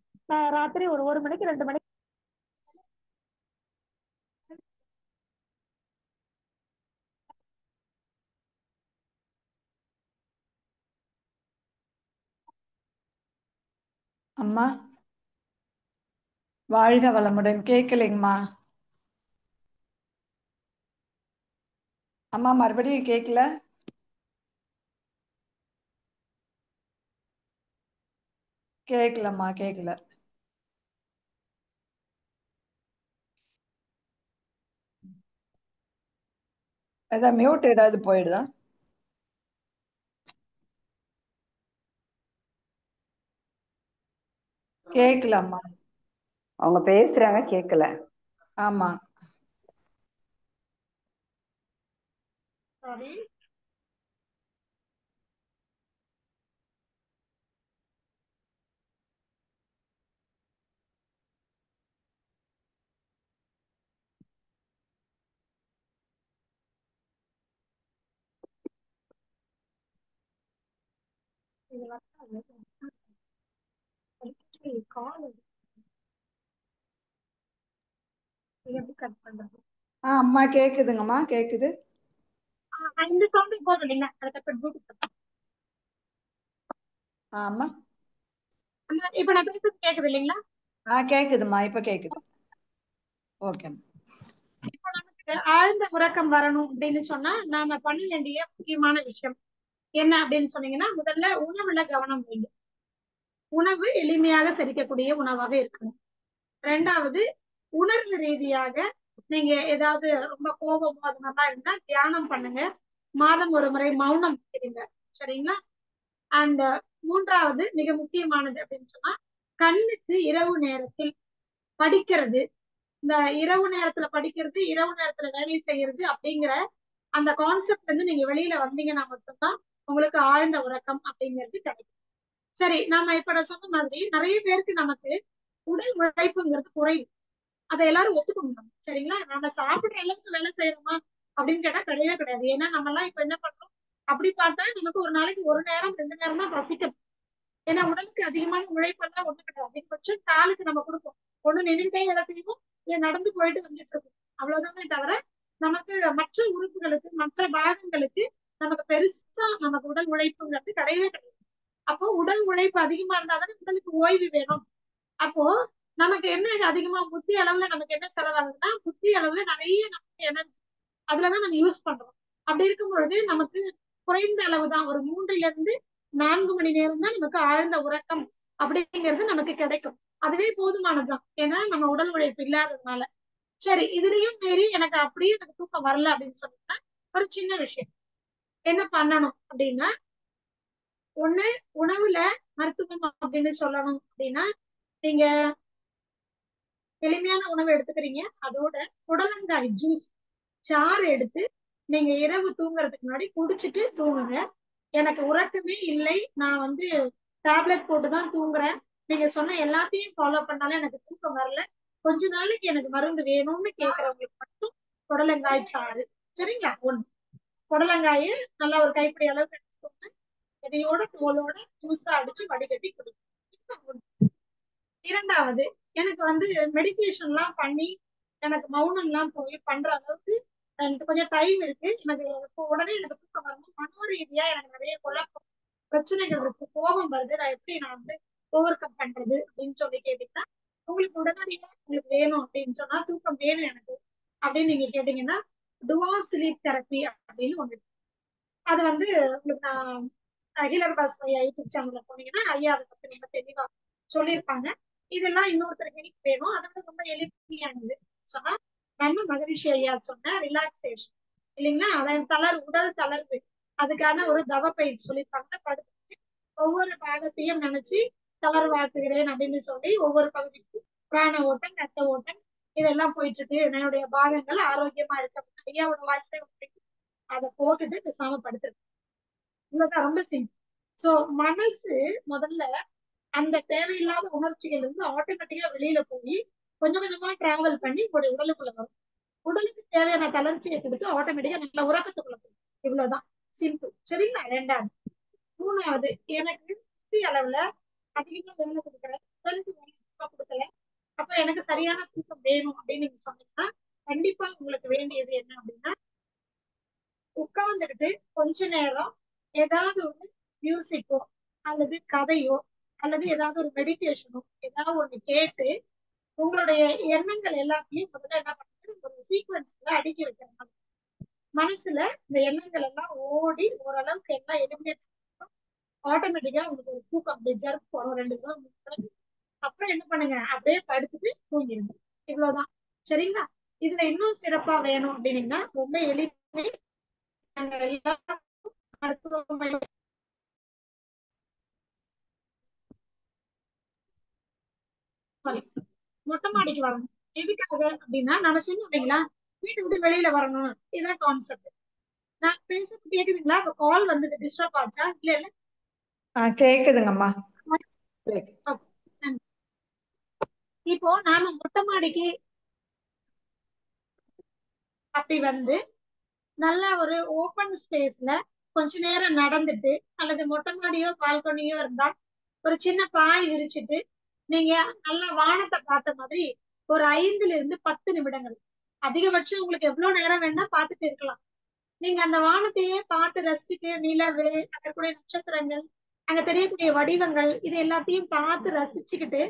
ராத்திரி ஒரு 1 மணிக்கு 2 மணிக்கு அம்மா வாழ்க வளமுடன். கேட்கலைங்கம்மா. அம்மா மறுபடியும் கேட்கல. கேட்கலம்மா, கேட்கல. ஏதாவது மியூட் ஏதாவது போயிடுதா? கேட்கலம்மா. அவங்க பேசுறாங்க, கேட்கல. ஆமா. சாரி. கால் எப்படி கட் பண்றது? அம்மா கேக்குதுங்கம்மா, கேக்குது. இந்த சவுண்ட் போதும் இல்லைங்க, அதை கட் பண்ணி அம்மா இப்ப நான் பேசுறது கேக்குது இல்லைங்களா? கேக்குதுமா, இப்ப கேக்குது. ஓகே. இப்போ நமக்கு ஆழ்ந்த உறக்கம் வரணும் அப்படின்னு சொன்னா நாம பண்ண வேண்டிய முக்கியமான விஷயம் என்ன அப்படின்னு சொன்னீங்கன்னா, முதல்ல உணவுல கவனம் வைங்க. உணவு எளிமையாக செரிக்கக்கூடிய உணவாக இருக்கணும். ரெண்டாவது, உணர்வு ரீதியாக நீங்க ஏதாவது ரொம்ப கோபமோ அது மாதிரிலாம் இருந்தா தியானம் பண்ணுங்க. மாதம் ஒரு முறை மௌனம் இருங்க. சரிங்களா? அண்ட் மூன்றாவது மிக முக்கியமானது அப்படின்னு சொன்னா, கண்ணுக்கு இரவு நேரத்தில் படிக்கிறது, இந்த இரவு நேரத்துல படிக்கிறது, இரவு நேரத்துல வேலை செய்யறது அப்படிங்கிற அந்த கான்செப்ட் வந்து நீங்க வெளியில வந்தீங்கன்னா மட்டும்தான் உங்களுக்கு ஆழ்ந்த உறக்கம் அப்படிங்கிறது கிடைக்கும். சரி, நாம இப்ப நான் சொன்ன மாதிரி நிறைய பேருக்கு நமக்கு உடல் உழைப்புங்கிறது குறைவு. அதை எல்லாரும் ஒத்துக்கணும். சரிங்களா? நம்ம சாப்பிடுற அளவுக்கு வேலை செய்யறோமா அப்படின்னு கேட்டா கிடையவே கிடையாது. ஏன்னா நம்ம எல்லாம் இப்ப என்ன பண்றோம், அப்படி பார்த்தா நமக்கு ஒரு நாளைக்கு 1 நேரம் 2 நேரம் தான் பசிக்கும். ஏன்னா உடலுக்கு அதிகமான உழைப்பெல்லாம் ஒண்ணு கிடையாது. அதிகபட்சம் காலுக்கு நம்ம கொடுப்போம். ஒண்ணு நின்றுட்டே வேலை செய்வோம், இல்ல நடந்து போயிட்டு வந்துட்டு இருக்கோம். அவ்வளவுதானே தவிர நமக்கு மற்ற உறுப்புகளுக்கு, மற்ற பாகங்களுக்கு நமக்கு பெருசா நமக்கு உடல் உழைப்புங்கிறது கிடையவே கிடையாது. அப்போ உடல் உழைப்பு அதிகமா இருந்தாலும் உடலுக்கு ஓய்வு வேணும். அப்போ நமக்கு என்ன அதிகமா புத்தி அளவுல நமக்கு என்ன செலவாகுதுன்னா, புத்தி அளவுல நிறைய நமக்கு எனர்ஜி அதுலதான் நம்ம யூஸ் பண்றோம். அப்படி இருக்கும் பொழுது நமக்கு குறைந்த அளவு தான், ஒரு 3 to 4 மணி நேரம் தான் நமக்கு ஆழ்ந்த உறக்கம் அப்படிங்கிறது நமக்கு கிடைக்கும். அதுவே போதுமானதுதான், ஏன்னா நம்ம உடல் உழைப்பு இல்லாததுனால. சரி, இதுலயும் மீறி எனக்கு அப்படியே எனக்கு தூக்கம் வரல அப்படின்னு சொன்னீங்கன்னா, ஒரு சின்ன விஷயம் என்ன பண்ணணும் அப்படின்னா, ஒண்ணு உணவுல மருத்துவம் அப்படின்னு சொல்லணும் அப்படின்னா, நீங்க எளிமையான உணவு எடுத்துக்கிறீங்க, அதோட புடலங்காய் ஜூஸ் சாறு எடுத்து நீங்க இரவு தூங்குறதுக்கு முன்னாடி குடிச்சிட்டு தூங்குங்க. எனக்கு உறக்கமே இல்லை, நான் வந்து டேப்லெட் போட்டுதான் தூங்குறேன், நீங்க சொன்ன எல்லாத்தையும் ஃபாலோ பண்ணாலும் எனக்கு தூக்கம் வரல, கொஞ்ச நாளைக்கு எனக்கு மருந்து வேணும்னு கேட்கறவங்களுக்கு மட்டும் புடலங்காய் சாறு. சரிங்களா? ஒண்ணு, புடலங்காயை நல்லா ஒரு கைப்பிடி அளவுக்கு எடுத்துக்கோங்க, விதையோட தோலோட ஜூஸா அடிச்சு வடிகட்டி கொடுங்க. இரண்டாவது, எனக்கு வந்து மெடிடேஷன் எல்லாம் பண்ணி எனக்கு மௌனம் எல்லாம் போய் பண்ற அளவுக்கு எனக்கு கொஞ்சம் டைம் இருக்கு, எனக்கு இப்போ உடனே எனக்கு தூக்கம் வரணும், மனோரீதியா எனக்கு நிறைய குழப்பம் பிரச்சனைகள் இருக்கு, கோபம் வருது, நான் வந்து ஓவர் கம் பண்றது அப்படின்னு சொல்லி கேட்டீங்கன்னா, உங்களுக்கு உடனடியாக உங்களுக்கு வேணும் அப்படின்னு சொன்னா, தூக்கம் வேணும் எனக்கு அப்படின்னு நீங்க கேட்டீங்கன்னா, டுவா ஸ்லீப் தெரப்பி அப்படின்னு ஒண்ணு இருக்கு. அது வந்து உங்களுக்கு நான் ஹீலர் பாஸ் யூடியூப் சேனல்ல போனீங்கன்னா ஐயா அதை பத்தி ரொம்ப தெளிவா சொல்லியிருப்பாங்க. இதெல்லாம் இன்னொருத்தருக்கு எனக்கு வேணும், அதை விட ரொம்ப எளிமையானது சொன்னா நம்ம மகரிஷி ஐயா சொன்ன ரிலாக்ஸேஷன் இல்லைங்களா, அதான் உடல் தளர்வு, அதுக்கான ஒரு தவ பயிற்சி சொல்லியிருப்பாங்க. படுத்து ஒவ்வொரு பாகத்தையும் நினைச்சு தளர்வாக்குகிறேன் அப்படின்னு சொல்லி ஒவ்வொரு பகுதிக்கும் பிராண ஓட்டம், ரத்த ஓட்டம் இதெல்லாம் போயிட்டு இருக்கு, என்னுடைய பாகங்கள் ஆரோக்கியமா இருக்கு ஐயாவோட வாய்ஸ்ல அதை போட்டுட்டு பேசாம படுத்துருக்கு. இவ்வளவுதான், ரொம்ப சிம்பிள். சோ மனசு முதல்ல அந்த தேவையில்லாத உணர்ச்சிகள் இருந்து ஆட்டோமேட்டிக்கா வெளியில போய் கொஞ்சம் கொஞ்சமா டிராவல் பண்ணி உங்களுடைய உடலுக்குள்ள வரும். உடலுக்கு தேவையான தளர்ச்சியை கொடுத்து ஆட்டோமேட்டிக்கா நல்ல உறக்கத்துக்குள்ள போகும். இவ்வளவுதான், சிம்பிள். சரிங்களா? ரெண்டாவது. மூணாவது, எனக்கு புத்தி அளவுல அதிகமா வேலை கொடுக்கல, உடலுக்கு வேலை அதிகமா கொடுக்கல, அப்ப எனக்கு சரியான தூக்கம் வேணும் அப்படின்னு நீங்க சொன்னீங்கன்னா கண்டிப்பா உங்களுக்கு வேண்டியது என்ன அப்படின்னா, உட்கார்ந்துக்கிட்டு கொஞ்ச நேரம் ஏதாவது ஒரு மியூசிக்கோ அல்லது கதையோ அல்லது ஏதாவது ஒரு மெடிடேஷனோ ஏதாவது ஒண்ணு கேட்டு உங்களுடைய எண்ணங்கள் எல்லாத்தையும் முதல்ல என்ன பண்ணுறது, ஒரு சீக்வன்ஸ்ல அடுக்கி வைக்கிற மனசுல இந்த எண்ணங்கள் எல்லாம் ஓடி ஓரளவுக்கு எல்லாம் எலிமினேட் ஆட்டோமேட்டிக்கா உங்களுக்கு ஒரு தூக்கம் அப்படியே ஜர்க் போறோம் 2 தடவை 3 தடவை. அப்புறம் என்ன பண்ணுங்க, அப்படியே படுத்துட்டு தூங்கிடுங்க. இவ்வளவுதான். சரிங்களா? இதுல இன்னும் சிறப்பா வேணும் அப்படின்னீங்கன்னா ரொம்ப எளிமை. மருத்துவமனை மொட்டை மாடிக்கு வரணும். எதுக்காக அப்படின்னா நம்ம சொன்னீங்களா வீட்டு விட்டு வெளியில வரணும், இதுதான் கான்செப்ட். நான் பேசுறது கேக்குதுங்களா? இப்ப கால் வந்தது, டிஸ்டர்ப் ஆச்சா? இல்ல இல்ல கேக்குதுங்கம்மா. இப்போ நாம மொட்டை மாடிக்கு அப்படி வந்து நல்ல ஒரு ஓபன் ஸ்பேஸ்ல கொஞ்ச நேரம் நடந்துட்டு அல்லது மொட்டை மாடியோ பால்கனியோ இருந்தா ஒரு சின்ன பாய் விரிச்சிட்டு நீங்க நல்ல வானத்தை பார்த்த மாதிரி ஒரு 5ல இருந்து 10 நிமிடங்கள், அதிகபட்சம் உங்களுக்கு எவ்வளவு நேரம் வேணா பார்த்துட்டு இருக்கலாம். நீங்க அந்த வானத்தையே பார்த்து ரசிச்சுட்டு நிலவு, அங்க கூடிய நட்சத்திரங்கள், அங்க தெரியக்கூடிய வடிவங்கள் இது எல்லாத்தையும் பார்த்து ரசிச்சுக்கிட்டு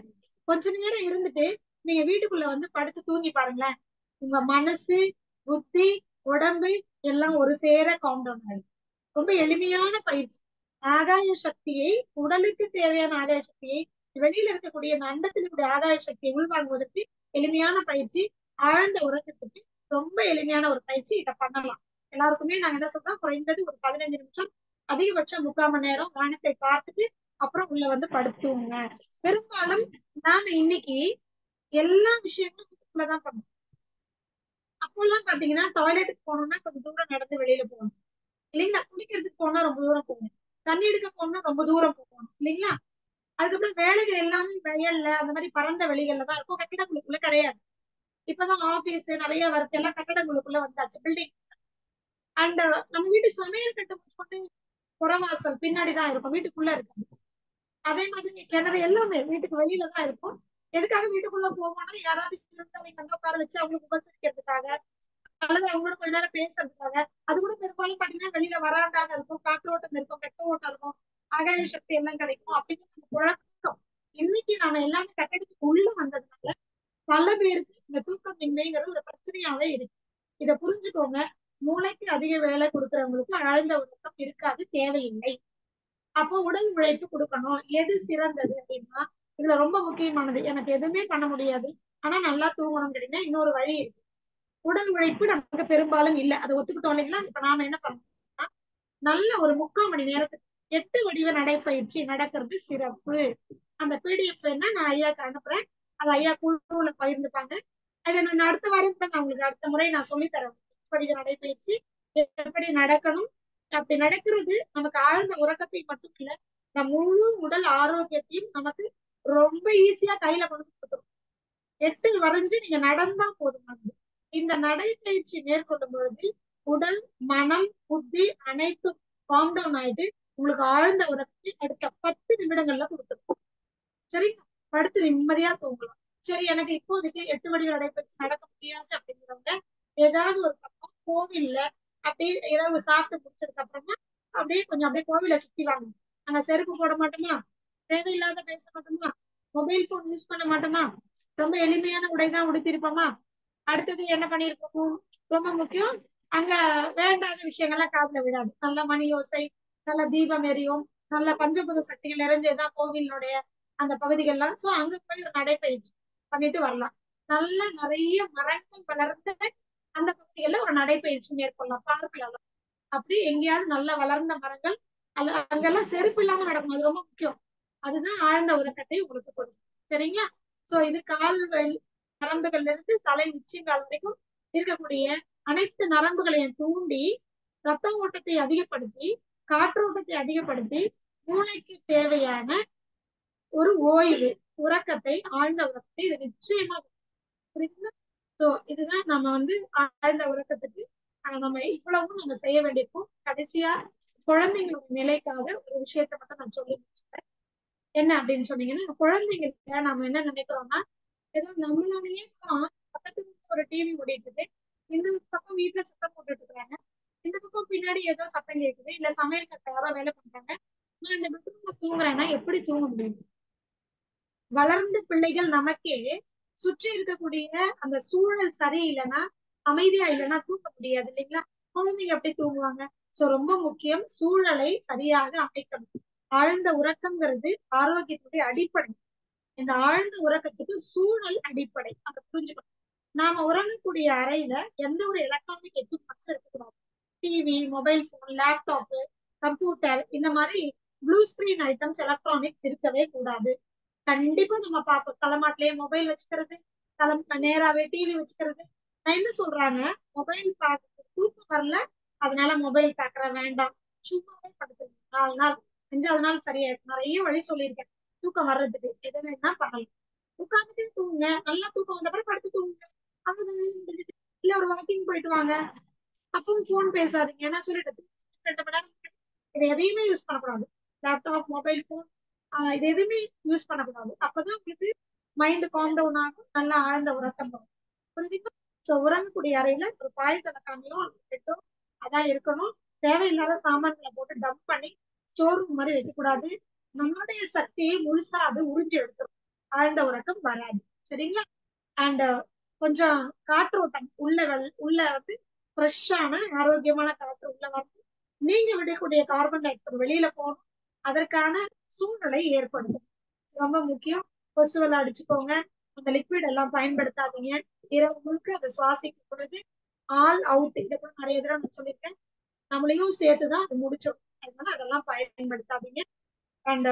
கொஞ்ச நேரம் இருந்துட்டு நீங்க வீட்டுக்குள்ள வந்து படுத்து தூங்கி பாருங்களேன். உங்க மனசு, புத்தி, உடம்பு எல்லாம் ஒரு சேர கவுண்டவுன் ஆகும். ரொம்ப எளிமையான பயிற்சி. ஆகாய சக்தியை, உடலுக்கு தேவையான ஆகாய சக்தியை வெளியில இருக்கக்கூடிய அந்த அண்டத்தினுடைய ஆகாய சக்தியை உள்வாங்குவதற்கு எளிமையான பயிற்சி. ஆழ்ந்த உறக்கத்துக்கு ரொம்ப எளிமையான ஒரு பயிற்சி. இதை பண்ணலாம். எல்லாருக்குமே நாங்க என்ன சொல்றோம், குறைந்தது ஒரு 15 நிமிஷம், அதிகபட்சம் 3/4 மணி நேரம் வானத்தை பார்த்துட்டு அப்புறம் உள்ள வந்து படுத்துங்க. பெரும்பாலும் நாம இன்னைக்கு எல்லா விஷயங்களும் வீட்டுக்குள்ளதான் பண்ணோம். அப்போல்லாம் பாத்தீங்கன்னா டாய்லெட்டுக்கு போகணும்னா கொஞ்சம் தூரம் நடந்து வெளியில போகணும் இல்லைங்களா, குளிக்கிறதுக்கு போனா ரொம்ப தூரம் போகணும், தண்ணி எடுக்க போனா ரொம்ப தூரம் போகணும் இல்லைங்களா. அதுக்கப்புறம் வேலைகள் எல்லாமே வயல்ல அந்த மாதிரி பரந்த வெளிகள்ல தான் இருக்கும், கட்டிடங்களுக்குள்ள கிடையாது. இப்பதான் ஆபீஸ் நிறைய ஒர்க் எல்லாம் கட்டடங்களுக்குள்ள வந்தாச்சு, பில்டிங். அண்ட் நம்ம வீட்டு சமையல் கட்டு கொண்டு புறவாசல் பின்னாடிதான் இருக்கும், வீட்டுக்குள்ள இருக்கு. அதே மாதிரி கிணறு எல்லாமே வீட்டுக்கு வெளியில தான் இருக்கும். எதுக்காக வீட்டுக்குள்ள போவோம்னா யாராவது வந்து உட்கார வச்சு அவங்களுக்கு உபசரிக்கிறதுக்காக அல்லது அவங்களோட கொஞ்ச நேரம் பேசுறதுக்காக. அது கூட பெரும்பாலும் பாத்தீங்கன்னா வெளியில வராண்டான இருக்கும், காற்றோட்டம் இருக்கும், வெட்ட ஓட்டம் இருக்கும், ஆகாய சக்தி எல்லாம் கிடைக்கும். அப்படின்னு குழப்பம். இன்னைக்கு நாம எல்லாமே கட்டடத்துக்கு உள்ள வந்ததுனால பல பேருக்கு இந்த தூக்கமின்மைங்கிறது ஒரு பிரச்சனையாவே இருக்கு. இதை புரிஞ்சுக்கோங்க. மூளைக்கு அதிக வேலை கொடுக்கறவங்களுக்கு ஆழ்ந்த உறக்கம் இருக்காது, தேவையில்லை. அப்போ உடல் உழைப்பு கொடுக்கணும். எது சிறந்தது அப்படின்னா, இதுல ரொம்ப முக்கியமானது, எனக்கு எதுவுமே பண்ண முடியாது ஆனா நல்லா தூங்கணும் அப்படின்னா இன்னொரு வழி இருக்கு. உடல் உழைப்பு நமக்கு பெரும்பாலும் இல்லை, அதை ஒத்துக்கிட்டோம் இல்லைங்களா. இப்ப நாம என்ன பண்ணோம்னா நல்ல ஒரு 3/4 மணி நேரத்துக்கு 8 வடிவ நடைப்பயிற்சி நடக்கிறது சிறப்பு. அந்த பிடிஎஃப் வேணா நான் ஐயாக்கு அனுப்புறேன், அது ஐயா குழுல பகிர்ந்துப்பாங்க. அதை நான் அடுத்த வாரம் நான் உங்களுக்கு அடுத்த முறை நான் சொல்லித்தரேன். வடிவ நடைப்பயிற்சி எப்படி நடக்கணும், அப்படி நடக்கிறது நமக்கு ஆழ்ந்த உறக்கத்தை மட்டும் இல்ல, நம் முழு உடல் ஆரோக்கியத்தையும் நமக்கு ரொம்ப ஈஸியா கையில கொண்டு கொடுத்துரும். 8 வரைஞ்சு நீங்க நடந்தா போதுமானது. இந்த நடைப்பயிற்சி மேற்கொள்ளும் பொழுது உடல், மனம், புத்தி அனைத்தும் காம் டவுன் ஆயிட்டு உங்களுக்கு ஆழ்ந்த உறக்கத்தை அடுத்த 10 நிமிடங்கள்ல கொடுத்துரும். சரி, படுத்து நிம்மதியா தூங்கலாம். சரி, எனக்கு இப்போதைக்கு 8 வடிவ நடைப்பயிற்சி நடக்க முடியாது அப்படிங்கிறவங்க ஏதாவது ஒரு பக்கம் கோவில்ல அப்படியே ஏதாவது சாப்பிட்டு முடிச்சதுக்கு அப்புறமா அப்படியே கொஞ்சம் அப்படியே கோவில சுத்தி வாங்க. அங்க செருப்பு போட மாட்டோமா, தேவையில்லாத பேச மாட்டோமா, மொபைல் போன் யூஸ் பண்ண மாட்டோமா, ரொம்ப எளிமையான உடைதான் உடுத்திருப்போமா, அடுத்தது என்ன பண்ணிருப்போம், ரொம்ப முக்கியம் அங்க வேண்டாத விஷயங்கள்லாம் காதுல விடாது. நல்ல மணி ஓசை, நல்ல தீபம் எரியும், நல்ல பஞ்சபூத சக்திகள் நிறைஞ்சதுதான் கோவிலுடைய அந்த பகுதிகள்லாம். சோ அங்க போய் ஒரு நடைப்பயிற்சி பண்ணிட்டு வரலாம். நல்ல நிறைய மரங்கள் வளர்ந்த அந்த பகுதிகளில் ஒரு நடைப்பயிற்சி மேற்கொள்ளலாம், பார்க்கலாம். அப்படி எங்கேயாவது நல்ல வளர்ந்த மரங்கள் அல்ல, அங்கெல்லாம் செருப்பு இல்லாம நடக்கும், அது ரொம்ப முக்கியம். அதுதான் ஆழ்ந்த உறக்கத்தை உங்களுக்கு கொடுக்கும். சரிங்களா? சோ இது நரம்புகள்ல இருந்து தலை உச்சிங்கால் வரைக்கும் இருக்கக்கூடிய அனைத்து நரம்புகளையும் தூண்டி ரத்த ஓட்டத்தை அதிகப்படுத்தி காற்றோட்டத்தை அதிகப்படுத்தி மூளைக்கு தேவையான ஒரு ஓய்வு, உறக்கத்தை, ஆழ்ந்த உறக்கத்தை இது நிச்சயமா புரியுதுங்களா? சோ இதுதான் நம்ம வந்து ஆழ்ந்த உறக்கத்துக்கு நம்ம இவ்வளவும் நம்ம செய்ய வேண்டியிருக்கும். கடைசியா குழந்தைங்களோட நிலைக்காக ஒரு விஷயத்த மட்டும் நான் சொல்லி முடிச்சுட்டேன். என்ன அப்படின்னு சொன்னீங்கன்னா, குழந்தைங்க நம்ம என்ன நினைக்கிறோம்னா, ஏதோ நம்மளாலேயே பக்கத்து ஒரு டிவி ஓடிட்டு இருக்கு, இந்த பக்கம் வீட்டுல சத்தம் போட்டுட்டு இருக்காங்க, இந்த பக்கம் பின்னாடி ஏதோ சத்தம் கேட்குது, இல்ல சமையல் கட்ட யாரோ வேலை பண்றாங்க, நான் இந்த பெட்ரூம்ல தூங்குறேன்னா எப்படி தூங்க முடியும்? வளர்ந்த பிள்ளைகள் நமக்கே சுற்றி இருக்கக்கூடிய அந்த சூழல் சரியில்லைன்னா, அமைதியா இல்லைன்னா தூங்க முடியாது இல்லைங்களா? குழந்தைங்க எப்படி தூங்குவாங்க? சோ ரொம்ப முக்கியம், சூழலை சரியாக அமைக்கணும். ஆழ்ந்த உறக்கம்ங்கிறது ஆரோக்கியத்துடைய அடிப்படை. இந்த ஆழ்ந்த உறக்கத்துக்கு சூழல் அடிப்படை, அதை புரிஞ்சுக்கணும். நாம உறங்கக்கூடிய அறையில எந்த ஒரு எலக்ட்ரானிக் எக்யூப்மெண்ட்ஸ் இருக்கக்கூடாது. TV, mobile phone, laptop, computer, இந்த மாதிரி ப்ளூ ஸ்கிரீன் ஐட்டம்ஸ், எலக்ட்ரானிக்ஸ் இருக்கவே கூடாது. கண்டிப்பா நம்ம பார்ப்போம், தலைமாட்டிலேயே மொபைல் வச்சுக்கிறது, நேராவே டிவி வச்சுக்கிறது. நான் என்ன சொல்றாங்க, மொபைல் பார்க்க தூக்கம் வரல, அதனால மொபைல் பார்க்கற வேண்டாம், சும்மாவே படுத்துருங்க. 4 நாள் 5வது நாள் சரியாயிடும். நிறைய வழி சொல்லியிருக்கேன் தூக்கம் வர்றதுக்கு. எது வேணா பண்ணலாம். உட்காந்துட்டு தூங்குங்க, நல்லா தூக்கம் வந்த அப்புறம் படுத்து தூங்குங்க, அவ்வளவுதான். இல்ல ஒரு வாக்கிங் போயிட்டு வாங்க, அப்பவும் போன் பேசாதீங்க. ஏன்னா சொல்லிட்டு 2 மணி நேரம் இது எதையுமே யூஸ் பண்ணக்கூடாது. லேப்டாப், மொபைல் போன், இது எதுவுமே யூஸ் பண்ணக்கூடாது. அப்பதான் உங்களுக்கு மைண்ட் காம் டவுன் ஆகும், நல்லா ஆழ்ந்த உறக்கம் வரும். புரியுதுங்களா? சோ உறங்கக்கூடிய அறையில ஒரு பாய் தலைக்காணியோ பெட்டோ அதான் இருக்கணும். தேவையில்லாத சாமான்களை போட்டு டம்ப் பண்ணி ஸ்டோர் ரூம் மாதிரி வைக்கக்கூடாது. நம்மளுடைய சக்தியை முழுசா அது உறிஞ்சி எடுத்துரும், ஆழ்ந்த உறக்கம் வராது. சரிங்களா? அண்ட் கொஞ்சம் காற்றோட்டம் உள்ள வந்து ஃப்ரெஷ்ஷான ஆரோக்கியமான காற்று உள்ள வந்து நீங்க விடக்கூடிய கார்பன் டை ஆக்சைடு வெளியில போகணும். அதற்கான சூழ்நிலை ஏற்படுத்தும். ரொம்ப முக்கியம். கொசுவலை அடிச்சுக்கோங்க, அந்த லிக்விட் எல்லாம் பயன்படுத்தாதீங்க. இரவு முழுக்க அதை சுவாசிக்கும் பொழுது ஆல் அவுட், இதை கூட நிறைய தடவை நான் சொல்லியிருக்கேன், நம்மளையும் சேர்த்துதான் அது முடிச்சோம். அதனால அதெல்லாம் பயன்படுத்தாதீங்க. அண்ட்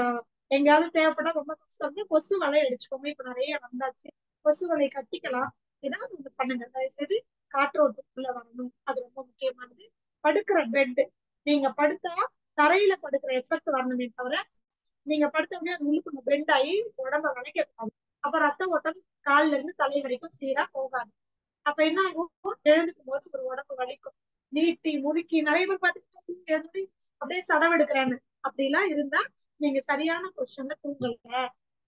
எங்கேயாவது தேவைப்பட்டா ரொம்ப கஷ்டம், கொசு வலை அடிச்சுக்கோங்க. இப்ப நிறைய வந்தாச்சு, கொசு வலை கட்டிக்கலாம். ஏதாவது ஒண்ணு பண்ணுங்க, தயவுசெய்து காற்றோட்டத்துக்குள்ள வரணும், அது ரொம்ப முக்கியமானது. படுக்கிற பெட், நீங்க படுத்தா தரையில படுக்கிற எஃபெக்ட் வரணுமே தவிர, நீங்க படுத்த உடனே அது உள்ளுக்குள்ள பெண்ட் ஆகி உடம்ப வளைக்கக்கூடாது. அப்ப ரத்த ஓட்டம் கால்ல இருந்து தலை வரைக்கும் சீரா போகாது. அப்ப என்ன ஆகும், எழுந்துக்கும் போது ஒரு உடம்பு வலிக்கும், நீட்டி முறுக்கி. நிறைய பேர் பார்த்துட்டு அப்படியே சடவெடுக்கிறான்னு, அப்படிலாம் இருந்தா நீங்க சரியான பொசிஷன்ல தூங்கல,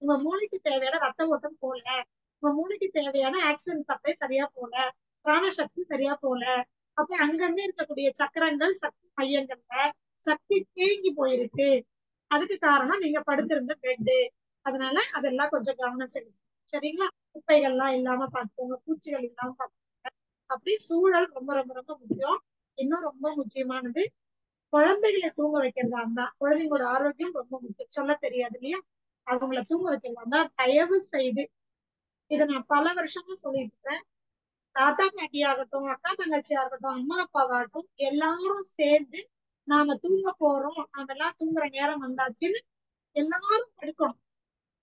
உங்க மூளைக்கு தேவையான ரத்த ஓட்டம் போல, உங்க மூளைக்கு தேவையான ஆக்சிஜன் சப்ளை சரியா போல, பிராண சக்தி சரியா போல. அப்ப அங்கங்க இருக்கக்கூடிய சக்கரங்கள், சக்தி மையங்கள்ல சக்தி தேங்கி போயிருக்கு. அதுக்கு காரணம் நீங்க படுத்திருந்த பெட்டு. அதனால அதெல்லாம் கொஞ்சம் கவனம் செலுத்தும். சரிங்களா? குப்பைகள்லாம் இல்லாம பார்த்துக்கோங்க, பூச்சிகள் இல்லாம பார்த்துக்கோங்க. அப்படி சூழல் ரொம்ப ரொம்ப ரொம்ப முக்கியம். இன்னும் ரொம்ப முக்கியமானது, குழந்தைகளை தூங்க வைக்கிறதா இருந்தா, குழந்தைங்களோட ஆரோக்கியம் ரொம்ப முக்கியம். சொல்ல தெரியாது இல்லையா? அவங்களை தூங்க வைக்கிறதா இருந்தா தயவு செய்து, இதை நான் பல வருஷமா சொல்லிட்டு இருக்கேன், தாத்தா பாட்டி ஆகட்டும், அக்கா தங்கச்சி ஆகட்டும், அம்மா அப்பாவாகட்டும், எல்லாரும் சேர்ந்து நாம தூங்க போறோம், நாம எல்லாம் தூங்குற நேரம் வந்தாச்சுன்னு எல்லாரும் படுக்கணும்.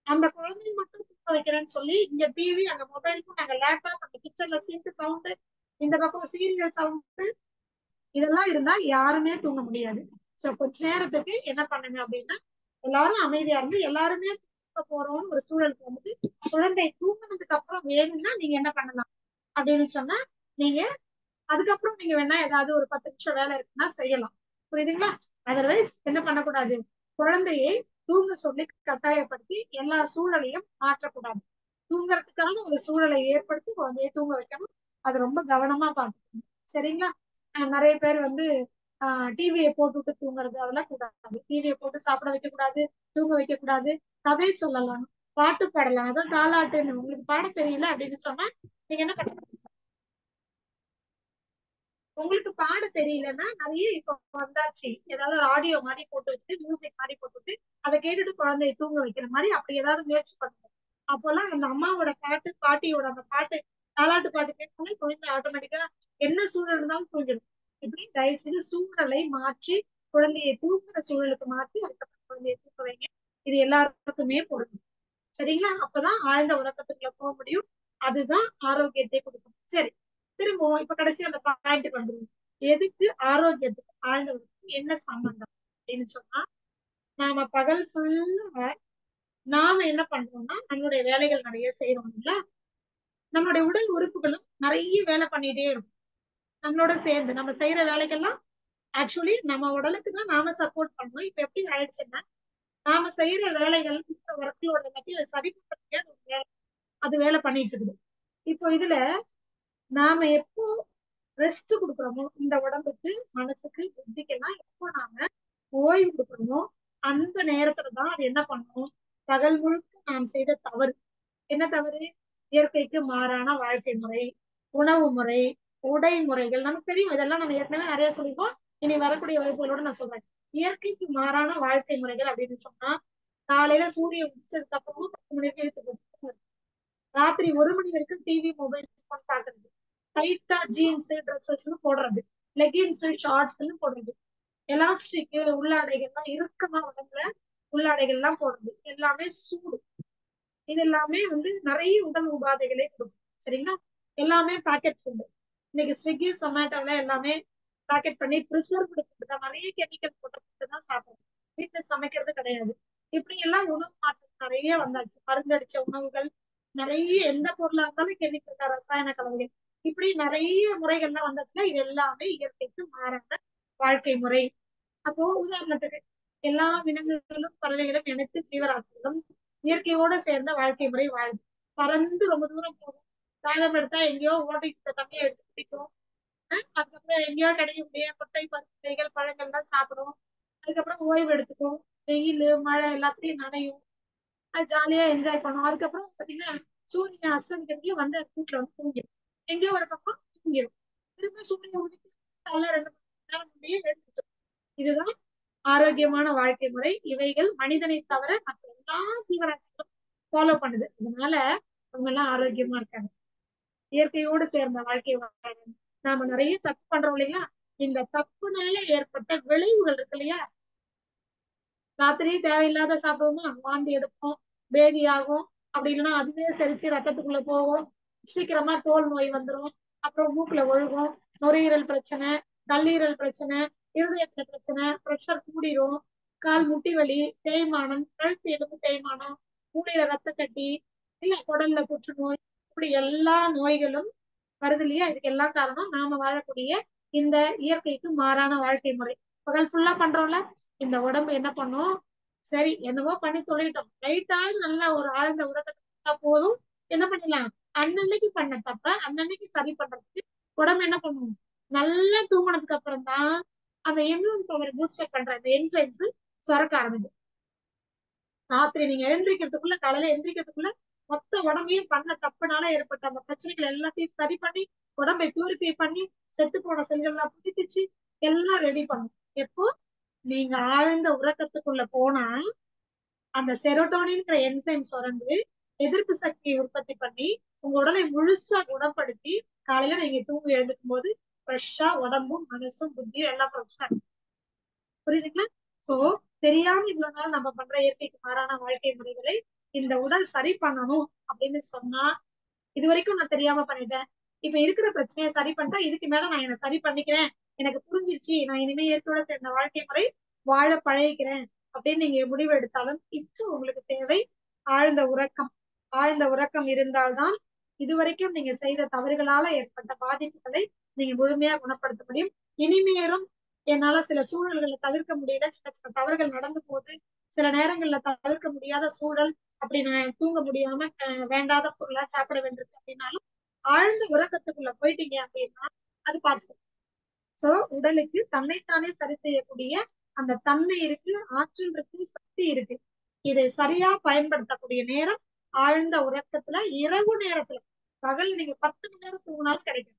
அந்த குழந்தைய மட்டும் தூங்க வைக்கிறேன்னு சொல்லி இங்க டிவி, அங்க மொபைலுக்கும், நாங்க லேப்டாப், அந்த கிச்சன்ல சிங்க் சவுண்டு, இந்த பக்கம் சீரியல் சவுண்டு, இதெல்லாம் இருந்தா யாருமே தூங்க முடியாது. சோ கொஞ்ச நேரத்துக்கு என்ன பண்ணுங்க அப்படின்னா, எல்லாரும் அமைதியா இருந்து எல்லாருமே தூங்க போறோம்னு ஒரு சூழலுக்கு வந்து, குழந்தை தூங்குனதுக்கு அப்புறம் வேணும்னா நீங்க என்ன பண்ணலாம் அப்படின்னு சொன்னா, நீங்க அதுக்கப்புறம் நீங்க வேணா ஏதாவது ஒரு 10 நிமிஷம் வேலை இருக்குன்னா செய்யலாம். புரியுதுங்களா? அதர்வைஸ் என்ன பண்ணக்கூடாது, குழந்தையை தூங்க சொல்லி கட்டாயப்படுத்தி எல்லா சூழலையும் மாற்றக்கூடாது. தூங்குறதுக்கான ஒரு சூழலை ஏற்படுத்தி குழந்தையை தூங்க வைக்கணும். அது ரொம்ப கவனமா பார்த்துக்கணும். சரிங்களா? நிறைய பேர் வந்து டிவியை போட்டுவிட்டு தூங்குறது, அதெல்லாம் கூடாது. டிவியை போட்டு சாப்பிட வைக்க கூடாது, தூங்க வைக்க கூடாது. கதை சொல்லலாம், பாட்டு பாடலாம். அதான் தாலாட்டுன்னு உங்களுக்கு பாட தெரியல அப்படின்னு சொன்னா நீங்க என்ன பண்ண, உங்களுக்கு பாட தெரியலன்னா நிறைய இப்ப வந்தாச்சு, ஏதாவது ஆடியோ மாதிரி போட்டு வச்சு மியூசிக் மாதிரி போட்டுட்டு அதை கேட்டுட்டு குழந்தைய தூங்க வைக்கிற மாதிரி அப்படி ஏதாவது முயற்சி பண்ணுங்க. அப்போல்லாம் அந்த அம்மாவோட பாட்டு, பாட்டியோட அந்த பாட்டு, தாலாட்டு பாட்டு கேட்கவே குழந்தை ஆட்டோமேட்டிக்கா என்ன சூழல் இருந்தாலும் தூங்கிடும். இப்படி தயவு செய்து சூழலை மாற்றி குழந்தையை தூங்குற சூழலுக்கு மாற்றி அதுக்கப்புறம் குழந்தையை தூக்க வைங்க. இது எல்லாருக்குமே பொருந்தும். சரிங்களா? அப்பதான் ஆழ்ந்த உறக்கத்துக்குள்ள போக முடியும். அதுதான் ஆரோக்கியத்தை கொடுக்கும். சரி, திரும்பவும் இப்ப கடைசி அந்த பாயிண்ட் வந்துருவோம். எதுக்கு ஆரோக்கியத்துக்கு ஆழ்ந்த உறக்கம் என்ன சம்பந்தம் அப்படின்னு சொன்னா, நாம பகல் ஃபுல்லா நாம என்ன பண்றோம்னா நம்மளுடைய வேலைகள் நிறைய செய்யறோம் இல்லைங்களா? நம்மளுடைய உடல் உறுப்புகளும் நிறைய வேலை பண்ணிட்டே இருக்கும். நம்மளோட சேர்ந்து நம்ம செய்யற வேலைகள்லாம் ஆக்சுவலி நம்ம உடலுக்கு தான் நாம சப்போர்ட் பண்ணணும். இப்ப எப்படி ஆயிடுச்சுன்னா, நாம செய்யற வேலைகள் ஒர்க்லோட எல்லாத்தையும் அதை சரி பண்றதுக்கு அது வேலை பண்ணிட்டு இருக்குது. இப்போ இதுல நாம எப்போ ரெஸ்ட் கொடுக்குறோமோ இந்த உடம்புக்கு, மனசுக்கு, புத்திக்கெல்லாம் எப்போ நாம ஓய்வு கொடுக்குறோமோ அந்த நேரத்துலதான் அது என்ன பண்ணும், பகல் முழுக்க நாம் செய்த தவறு. என்ன தவறு? இயற்கைக்கு மாறான வாழ்க்கை முறை, உணவு முறை, உடை முறைகள். நமக்கு தெரியும், இதெல்லாம் நம்ம ஏற்கனவே நிறைய சொல்லிப்போம். இனி வரக்கூடிய வாய்ப்புகளோட நான் சொல்றேன். இயற்கைக்கு மாறான வாழ்க்கை முறைகள் அப்படின்னு சொன்னா, காலையில சூரியன் உதிச்சதுக்கு அப்புறமும் 10 மணிக்கு இழுத்து போட்டு ராத்திரி 1 மணி வரைக்கும் டிவி, மொபைல் பாக்குறது, டைட்டா ஜீன்ஸ் ட்ரெஸ்ஸஸ் போடுறது, லெகின்ஸ் ஷார்ட்ஸ் போடுறது, எலாஸ்டிக் உள்ளாடைகள்லாம் இறுக்கமா உடம்புல உள்ளாடைகள் எல்லாம் போடுறது, எல்லாமே சூடு. இது எல்லாமே நிறைய உடல் உபாதைகளே கொடுக்கும். சரிங்களா? எல்லாமே பாக்கெட் ஃபுட். இன்னைக்கு ஸ்விக்கி, சொமேட்டோல எல்லாமே பாக்கெட் பண்ணி ப்ரிசர்வ்டு ஃபுட் தான், நிறைய கெமிக்கல் போட்ட ஃபுட் தான் சாப்பிடுறோம். வீட்டுல சமைக்கிறது கிடையாது. இப்படி எல்லாம் உணவு மாற்றம் நிறைய வந்தாச்சு. மருந்தடிச்ச உணவுகள் நிறைய, எந்த பொருளா இருந்தாலும் கெமிக்கல், ரசாயன கலவைகள், இப்படி நிறைய முறைகள்லாம் வந்தாச்சுன்னா இது எல்லாமே இயற்கைக்கு மாறான வாழ்க்கை முறை. அப்போ உதாரணத்துக்கு எல்லா விலங்குகளும் பறவைகளும் அனைத்து ஜீவராசிகளும் இயற்கையோட சேர்ந்த வாழ்க்கை முறை வாழுது. பறந்து ரொம்ப தூரம் போகும், தாகம் எடுத்தா எங்கேயோ ஓடிட்டு தண்ணியை எடுத்து குடிக்கும். அதுக்கப்புறம் எங்கேயோ கிடைக்கக்கூடிய கொட்டை பருத்தைகள் பழங்கள்லாம் சாப்பிடும். அதுக்கப்புறம் ஓய்வு எடுத்துக்கும், வெயில் மழை எல்லாத்தையும் நனையும், அது ஜாலியா என்ஜாய் பண்ணும். அதுக்கப்புறம் பாத்தீங்கன்னா சூரியன் அஸ்தமிக்கிறதுக்கு அது கூட்டுல தூங்கிடும், எங்கேயோ ஒரு பக்கம் தூங்கிடும். திரும்ப சூரியன் உதித்து 2 மணி நேரம் முடியும் எழுந்துச்சோம். இதுதான் ஆரோக்கியமான வாழ்க்கை முறை. இவைகள் மனிதனை தவிர மற்ற எல்லா ஜீவராசிகளும் ஃபாலோ பண்ணுது. அதனால அவங்க எல்லாம் ஆரோக்கியமா இருக்காங்க, இயற்கையோடு சேர்ந்த வாழ்க்கை வாழ்றாங்க. நாம நிறைய தப்பு பண்றோம் இல்லைங்களா? இந்த தப்புனால ஏற்பட்ட விளைவுகள் இருக்கு இல்லையா? ராத்திரி தேவையில்லாத சாப்பிடுவோமா, வாந்தி எடுப்போம், பேதி ஆகும், அப்படி இல்லைன்னா அதுவே செரிச்சு ரத்தத்துக்குள்ள போகும், சீக்கிரமா தோல் நோய் வந்துடும், அப்புறம் மூக்குல ஒழுகும், நுரையீரல் பிரச்சனை, கல்லீரல் பிரச்சனை, இருதயத்துல பிரச்சனை, பிரஷர் கூடிரும், கால் முட்டி வலி, தேய்மானம், கழுத்து எலும்பு தேய்மானம், மூளையில ரத்த கட்டி, இல்ல குடல்ல புற்றுநோய், இப்படி எல்லா நோய்களும் வருது இல்லையா? இதுக்கு எல்லாம் காரணம் நாம வாழக்கூடிய இந்த இயற்கைக்கு மாறான வாழ்க்கை முறை. பகல் ஃபுல்லா பண்றோம்ல, இந்த உடம்பு என்ன பண்ணும், சரி என்னவோ பண்ணி தொழிட்டோம், லைட்டாவது நல்லா ஒரு ஆழ்ந்த உறக்கத்துக்கு போதும், என்ன பண்ணிடலாம், அன்னன்னைக்கு பண்ண தப்ப அன்னன்னைக்கு சரி பண்றதுக்கு உடம்பு என்ன பண்ணும், நல்லா தூங்கினதுக்கு அப்புறம் தான் அந்த இம்யூன் பவர் பூஸ்டர் பண்ற அந்த என்சைம்ஸ் சுரக்க ஆரம்பிக்கும். ராத்திரி நீங்க எழுந்திரிக்கிறதுக்குள்ள, காலையில எந்திரிக்கிறதுக்குள்ள மொத்த உடம்பையும் பண்ண தப்புனால ஏற்பட்ட அந்த பிரச்சனைகள் எல்லாத்தையும் சரி பண்ணி, உடம்பை பியூரிஃபை பண்ணி, செத்து போன செல்கள் எல்லாம் புதுப்பிச்சு எல்லாம் ரெடி பண்ணும். எப்போ நீங்க ஆழ்ந்த உறக்கத்துக்குள்ள போனா அந்த செரோட்டோனின்ங்கிற என்சைம் சுரந்து எதிர்ப்பு சக்தியை உற்பத்தி பண்ணி உங்க உடலை முழுசா குணப்படுத்தி காலையில நீங்க தூங்கி எழுந்துக்கும் போது ஃப்ரெஷ்ஷா உடம்பும் மனசும் புத்தியும் எல்லாம் ஃப்ரெஷ்ஷா இருக்கும். புரியுதுங்களா? சோ தெரியாம இவ்வளவு நாள் நம்ம பண்ற இயற்கைக்கு மாறான வாழ்க்கை முறைகளை இந்த உடல் சரி பண்ணணும் அப்படின்னு சொன்னா, இது வரைக்கும் நான் தெரியாம பண்ணிட்டேன், இப்ப இருக்கிற பிரச்சனையை சரி பண்ணிட்டா இதுக்கு மேல நான் என்ன சரி பண்ணிக்கிறேன், எனக்கு புரிஞ்சிருச்சு, நான் இனிமே இயற்கையோட சேர்ந்த வாழ்க்கை முறை வாழ பழகிக்கிறேன் அப்படின்னு நீங்க முடிவு எடுத்தாலும் இப்போ உங்களுக்கு தேவை ஆழ்ந்த உறக்கம். ஆழ்ந்த உறக்கம் இருந்தால்தான் இதுவரைக்கும் நீங்க செய்த தவறுகளால ஏற்பட்ட பாதிப்புகளை நீங்க முழுமையா குணப்படுத்த முடியும். இனிமேலும் என்னால சில சூழல்களை தவிர்க்க முடியல, சின்ன சின்ன தவறுகள் நடந்து போகுது, சில நேரங்கள்ல தவிர்க்க முடியாத சூழல், அப்படி நான் தூங்க முடியாம வேண்டாத பொருளா சாப்பிட வேண்டியிருக்கு அப்படின்னாலும் ஆழ்ந்த உறக்கத்துக்குள்ள போயிட்டீங்க அப்படின்னா அது பார்த்துக்கும். சோ உடலுக்கு தன்னைத்தானே சரி செய்யக்கூடிய அந்த தன்மை இருக்கு, ஆற்றல் இருக்கு, சக்தி இருக்கு. இதை சரியா பயன்படுத்தக்கூடிய நேரம் ஆழ்ந்த உறக்கத்துல, இரவு நேரத்துல. பகல் நீங்க 10 மணி நேரம் தூங்கினாலும் கிடைக்கும்.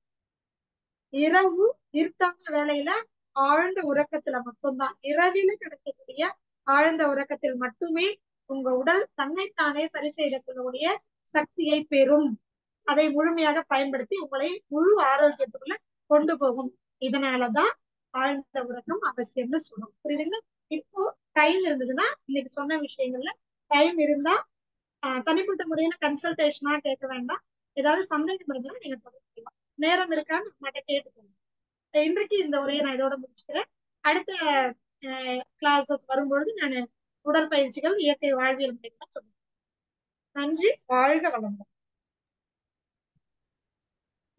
இரவு இருட்டான வேளையில ஆழ்ந்த உறக்கத்துல மட்டும்தான், இரவில கிடைக்கக்கூடிய ஆழ்ந்த உறக்கத்தில் மட்டுமே உங்க உடல் தன்னைத்தானே சரி செய்யக்கூடிய சக்தியை பெறும். அதை முழுமையாக பயன்படுத்தி உங்களை முழு ஆரோக்கியத்துக்குள்ள கொண்டு போகும். இதனாலதான் ஆழ்ந்த உறக்கம் அவசியம்னு சொல்றோம். புரியுதுங்களா? இப்போ டைம் இருந்ததுன்னா, இன்னைக்கு சொன்ன விஷயங்கள்ல டைம் இருந்தா தனிப்பட்ட முறையில கன்சல்டேஷனா கேட்க வேண்டாம். ஏதாவது சந்தேகம் இருந்தாலும் நீங்க தொடர்பு, நேரம் இருக்கான்னு நம்மகிட்ட கேட்டுக்கோங்க. இன்றைக்கு இந்த உரையை நான் இதோட முடிச்சுக்கிறேன். அடுத்த கிளாஸஸ் வரும்பொழுது நான் உடற்பயிற்சிகள், இயற்கை வாழ்வியல் முறைகள் சொல்லுவேன். நன்றி. வாழ்க வளமுடன்.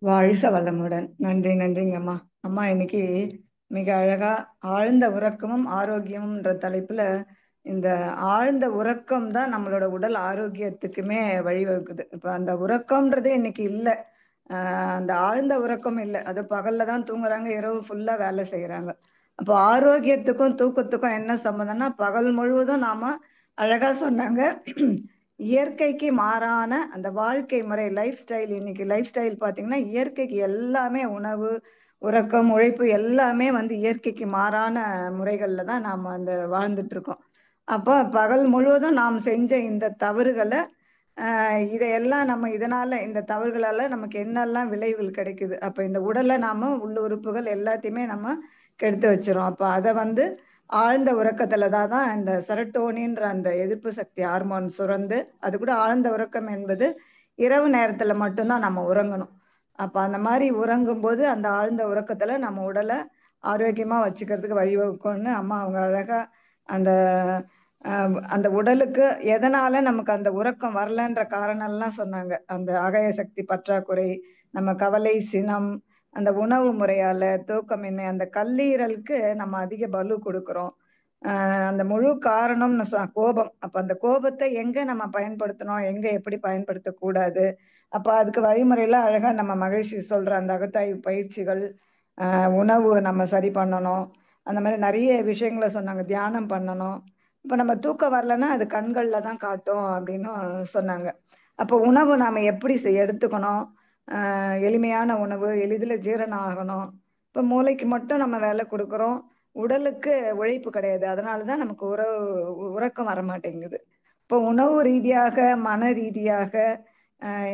வாழ்க வளமுடன். நன்றி, நன்றிங்க அம்மா. அம்மா இன்னைக்கு மிக அழகா ஆழ்ந்த உறக்கமும் ஆரோக்கியமும்ன்ற தலைப்புல இந்த ஆழ்ந்த உறக்கம் தான் நம்மளோட உடல் ஆரோக்கியத்துக்குமே வழிவகுக்குது. இப்ப அந்த உறக்கம்ன்றதே இன்னைக்கு இல்லை. அந்த ஆழ்ந்த உறக்கம் இல்லை. அது பகல்ல தான் தூங்குறாங்க, இரவு ஃபுல்லா வேலை செய்யறாங்க. அப்போ ஆரோக்கியத்துக்கும் தூக்கத்துக்கும் என்ன சம்மந்தம்னா, பகல் முழுவதும் நாம அழகா சொன்னாங்க இயற்கைக்கு மாறான அந்த வாழ்க்கை முறை, லைஃப் ஸ்டைல். இன்னைக்கு லைஃப் ஸ்டைல் பார்த்தீங்கன்னா இயற்கைக்கு எல்லாமே, உணவு, உறக்கம், உழைப்பு எல்லாமே வந்து இயற்கைக்கு மாறான முறைகளில் தான் நாம் அந்த வாழ்ந்துட்டு இருக்கோம். அப்போ பகல் முழுவதும் நாம் செஞ்ச இந்த தவறுகளை, இதையெல்லாம் நம்ம இதனால, இந்த தவறுகளால நமக்கு என்னெல்லாம் விளைவுகள் கிடைக்குது. அப்போ இந்த உடலை நாம உள்ளுறுப்புகள் எல்லாத்தையுமே நம்ம கெடுத்து வச்சிரும். அப்போ அதை வந்து ஆழ்ந்த உறக்கத்துல தான் இந்த செரட்டோனின்ற அந்த எதிர்ப்பு சக்தி ஹார்மோன் சுரந்து, அது கூட ஆழ்ந்த உறக்கம் என்பது இரவு நேரத்துல மட்டும்தான் நம்ம உறங்கணும். அப்ப அந்த மாதிரி உறங்கும் போது அந்த ஆழ்ந்த உறக்கத்துல நம்ம உடலை ஆரோக்கியமா வச்சுக்கிறதுக்கு வழிவகுக்கும்னு அம்மா அவங்க அழகா அந்த அந்த உடலுக்கு எதனால நமக்கு அந்த உறக்கம் வரலன்ற காரணம் எல்லாம் சொன்னாங்க. அந்த அகய சக்தி பற்றாக்குறை, நம்ம கவலை, சினம், அந்த உணவு முறையால, தூக்கமின்மை, அந்த கல்லீரலுக்கு நம்ம அதிக பலு கொடுக்குறோம். அந்த முழு காரணம்னு கோபம். அப்ப அந்த கோபத்தை எங்க நம்ம பயன்படுத்தணும், எங்க எப்படி பயன்படுத்தக்கூடாது, அப்ப அதுக்கு வழிமுறையெல்லாம் அழகா நம்ம மகிழ்ச்சி சொல்ற அந்த அகத்தாய்வு பயிற்சிகள், உணவு நம்ம சரி பண்ணணும், அந்த மாதிரி நிறைய விஷயங்களை சொன்னாங்க. தியானம் பண்ணணும். இப்ப நம்ம தூக்கம் வரலன்னா அது கண்கள்ல தான் காட்டும் அப்படின்னு சொன்னாங்க. அப்போ உணவு நாம எப்படி எடுத்துக்கணும், எளிமையான உணவு, எளிதில் ஜீரணம் ஆகணும். இப்போ மூளைக்கு மட்டும் நம்ம வேலை கொடுக்குறோம், உடலுக்கு உழைப்பு கிடையாது. அதனால தான் நமக்கு உறக்கம் வர மாட்டேங்குது. இப்போ உணவு ரீதியாக, மன ரீதியாக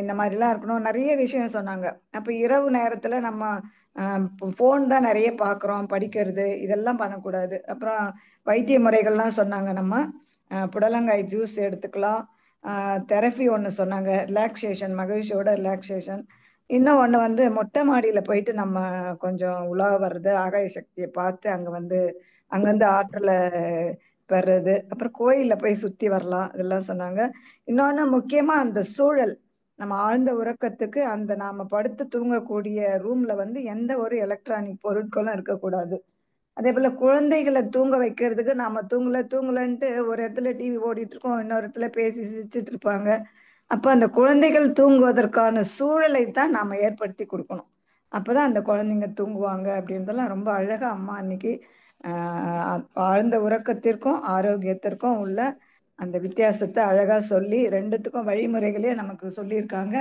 இந்த மாதிரிலாம் இருக்கணும். நிறைய விஷயம் சொன்னாங்க. அப்போ இரவு நேரத்தில் நம்ம ஃபோன் தான் நிறைய பார்க்குறோம், படிக்கிறது இதெல்லாம் பண்ணக்கூடாது. அப்புறம் வைத்திய முறைகள்லாம் சொன்னாங்க. நம்ம புடலங்காய் ஜூஸ் எடுத்துக்கலாம். தெரப்பி ஒன்று சொன்னாங்க, ரிலாக்ஸேஷன், மகிழ்ச்சியோட ரிலாக்ஸேஷன். இன்னும் ஒன்று வந்து மொட்டை மாடியில் போயிட்டு நம்ம கொஞ்சம் உலா வர்றது, ஆகாய சக்தியை பார்த்து அங்கேருந்து ஆற்றலை பெறுறது, அப்புறம் கோயிலில் போய் சுற்றி வரலாம், இதெல்லாம் சொன்னாங்க. இன்னொன்று முக்கியமாக அந்த சூழல், நம்ம ஆழ்ந்த உறக்கத்துக்கு அந்த நாம் படுத்து தூங்கக்கூடிய ரூமில் வந்து எந்த ஒரு எலக்ட்ரானிக் பொருட்களும் இருக்கக்கூடாது. அதே போல் குழந்தைகளை தூங்க வைக்கிறதுக்கு நாம் தூங்கலன்ட்டு ஒரு இடத்துல டிவி ஓடிட்டு இருக்கோம், இன்னொரு இடத்துல பேசி சிரிச்சுட்டு இருப்பாங்க. அப்போ அந்த குழந்தைகள் தூங்குவதற்கான சூழலை தான் நாம் ஏற்படுத்தி கொடுக்கணும். அப்போதான் அந்த குழந்தைங்க தூங்குவாங்க. அப்படின்றதெல்லாம் ரொம்ப அழகாக அம்மா அன்னைக்கு ஆழ்ந்த உறக்கத்திற்கும் ஆரோக்கியத்திற்கும் உள்ள அந்த வித்தியாசத்தை அழகாக சொல்லி ரெண்டுத்துக்கும் வழிமுறைகளே நமக்கு சொல்லியிருக்காங்க.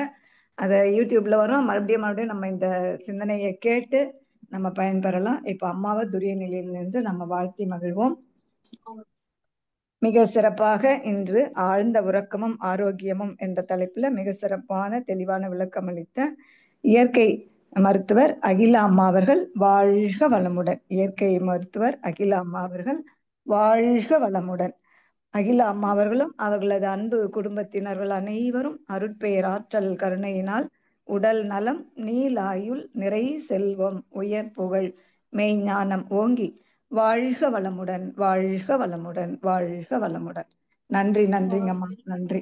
அதை யூடியூப்ல வரும். மறுபடியும் நம்ம இந்த சிந்தனையை கேட்டு நம்ம பயன்பெறலாம். இப்போ அம்மாவை துரிய நிலையில் நின்று நம்ம வாழ்த்தி மகிழ்வோம். மிக சிறப்பாக இன்று ஆழ்ந்த உறக்கமும் ஆரோக்கியமும் என்ற தலைப்புல மிக சிறப்பான தெளிவான விளக்கம் அளித்த இயற்கை மருத்துவர் அகிலா அம்மா அவர்கள் வாழ்க வளமுடன். இயற்கை மருத்துவர் அகிலா அம்மா அவர்கள் வாழ்க வளமுடன். அகிலா அம்மா அவர்களும் அவர்களது அன்பு குடும்பத்தினர்கள் அனைவரும் அருட்பெயர் ஆற்றல் கருணையினால் உடல் நலம், நீலாயுள், நிறை செல்வம், உயர் புகழ், மெய்ஞானம் ஓங்கி வாழ்க வளமுடன், வாழ்க வளமுடன், வாழ்க வளமுடன். நன்றி, நன்றிங்கம்மா, நன்றி.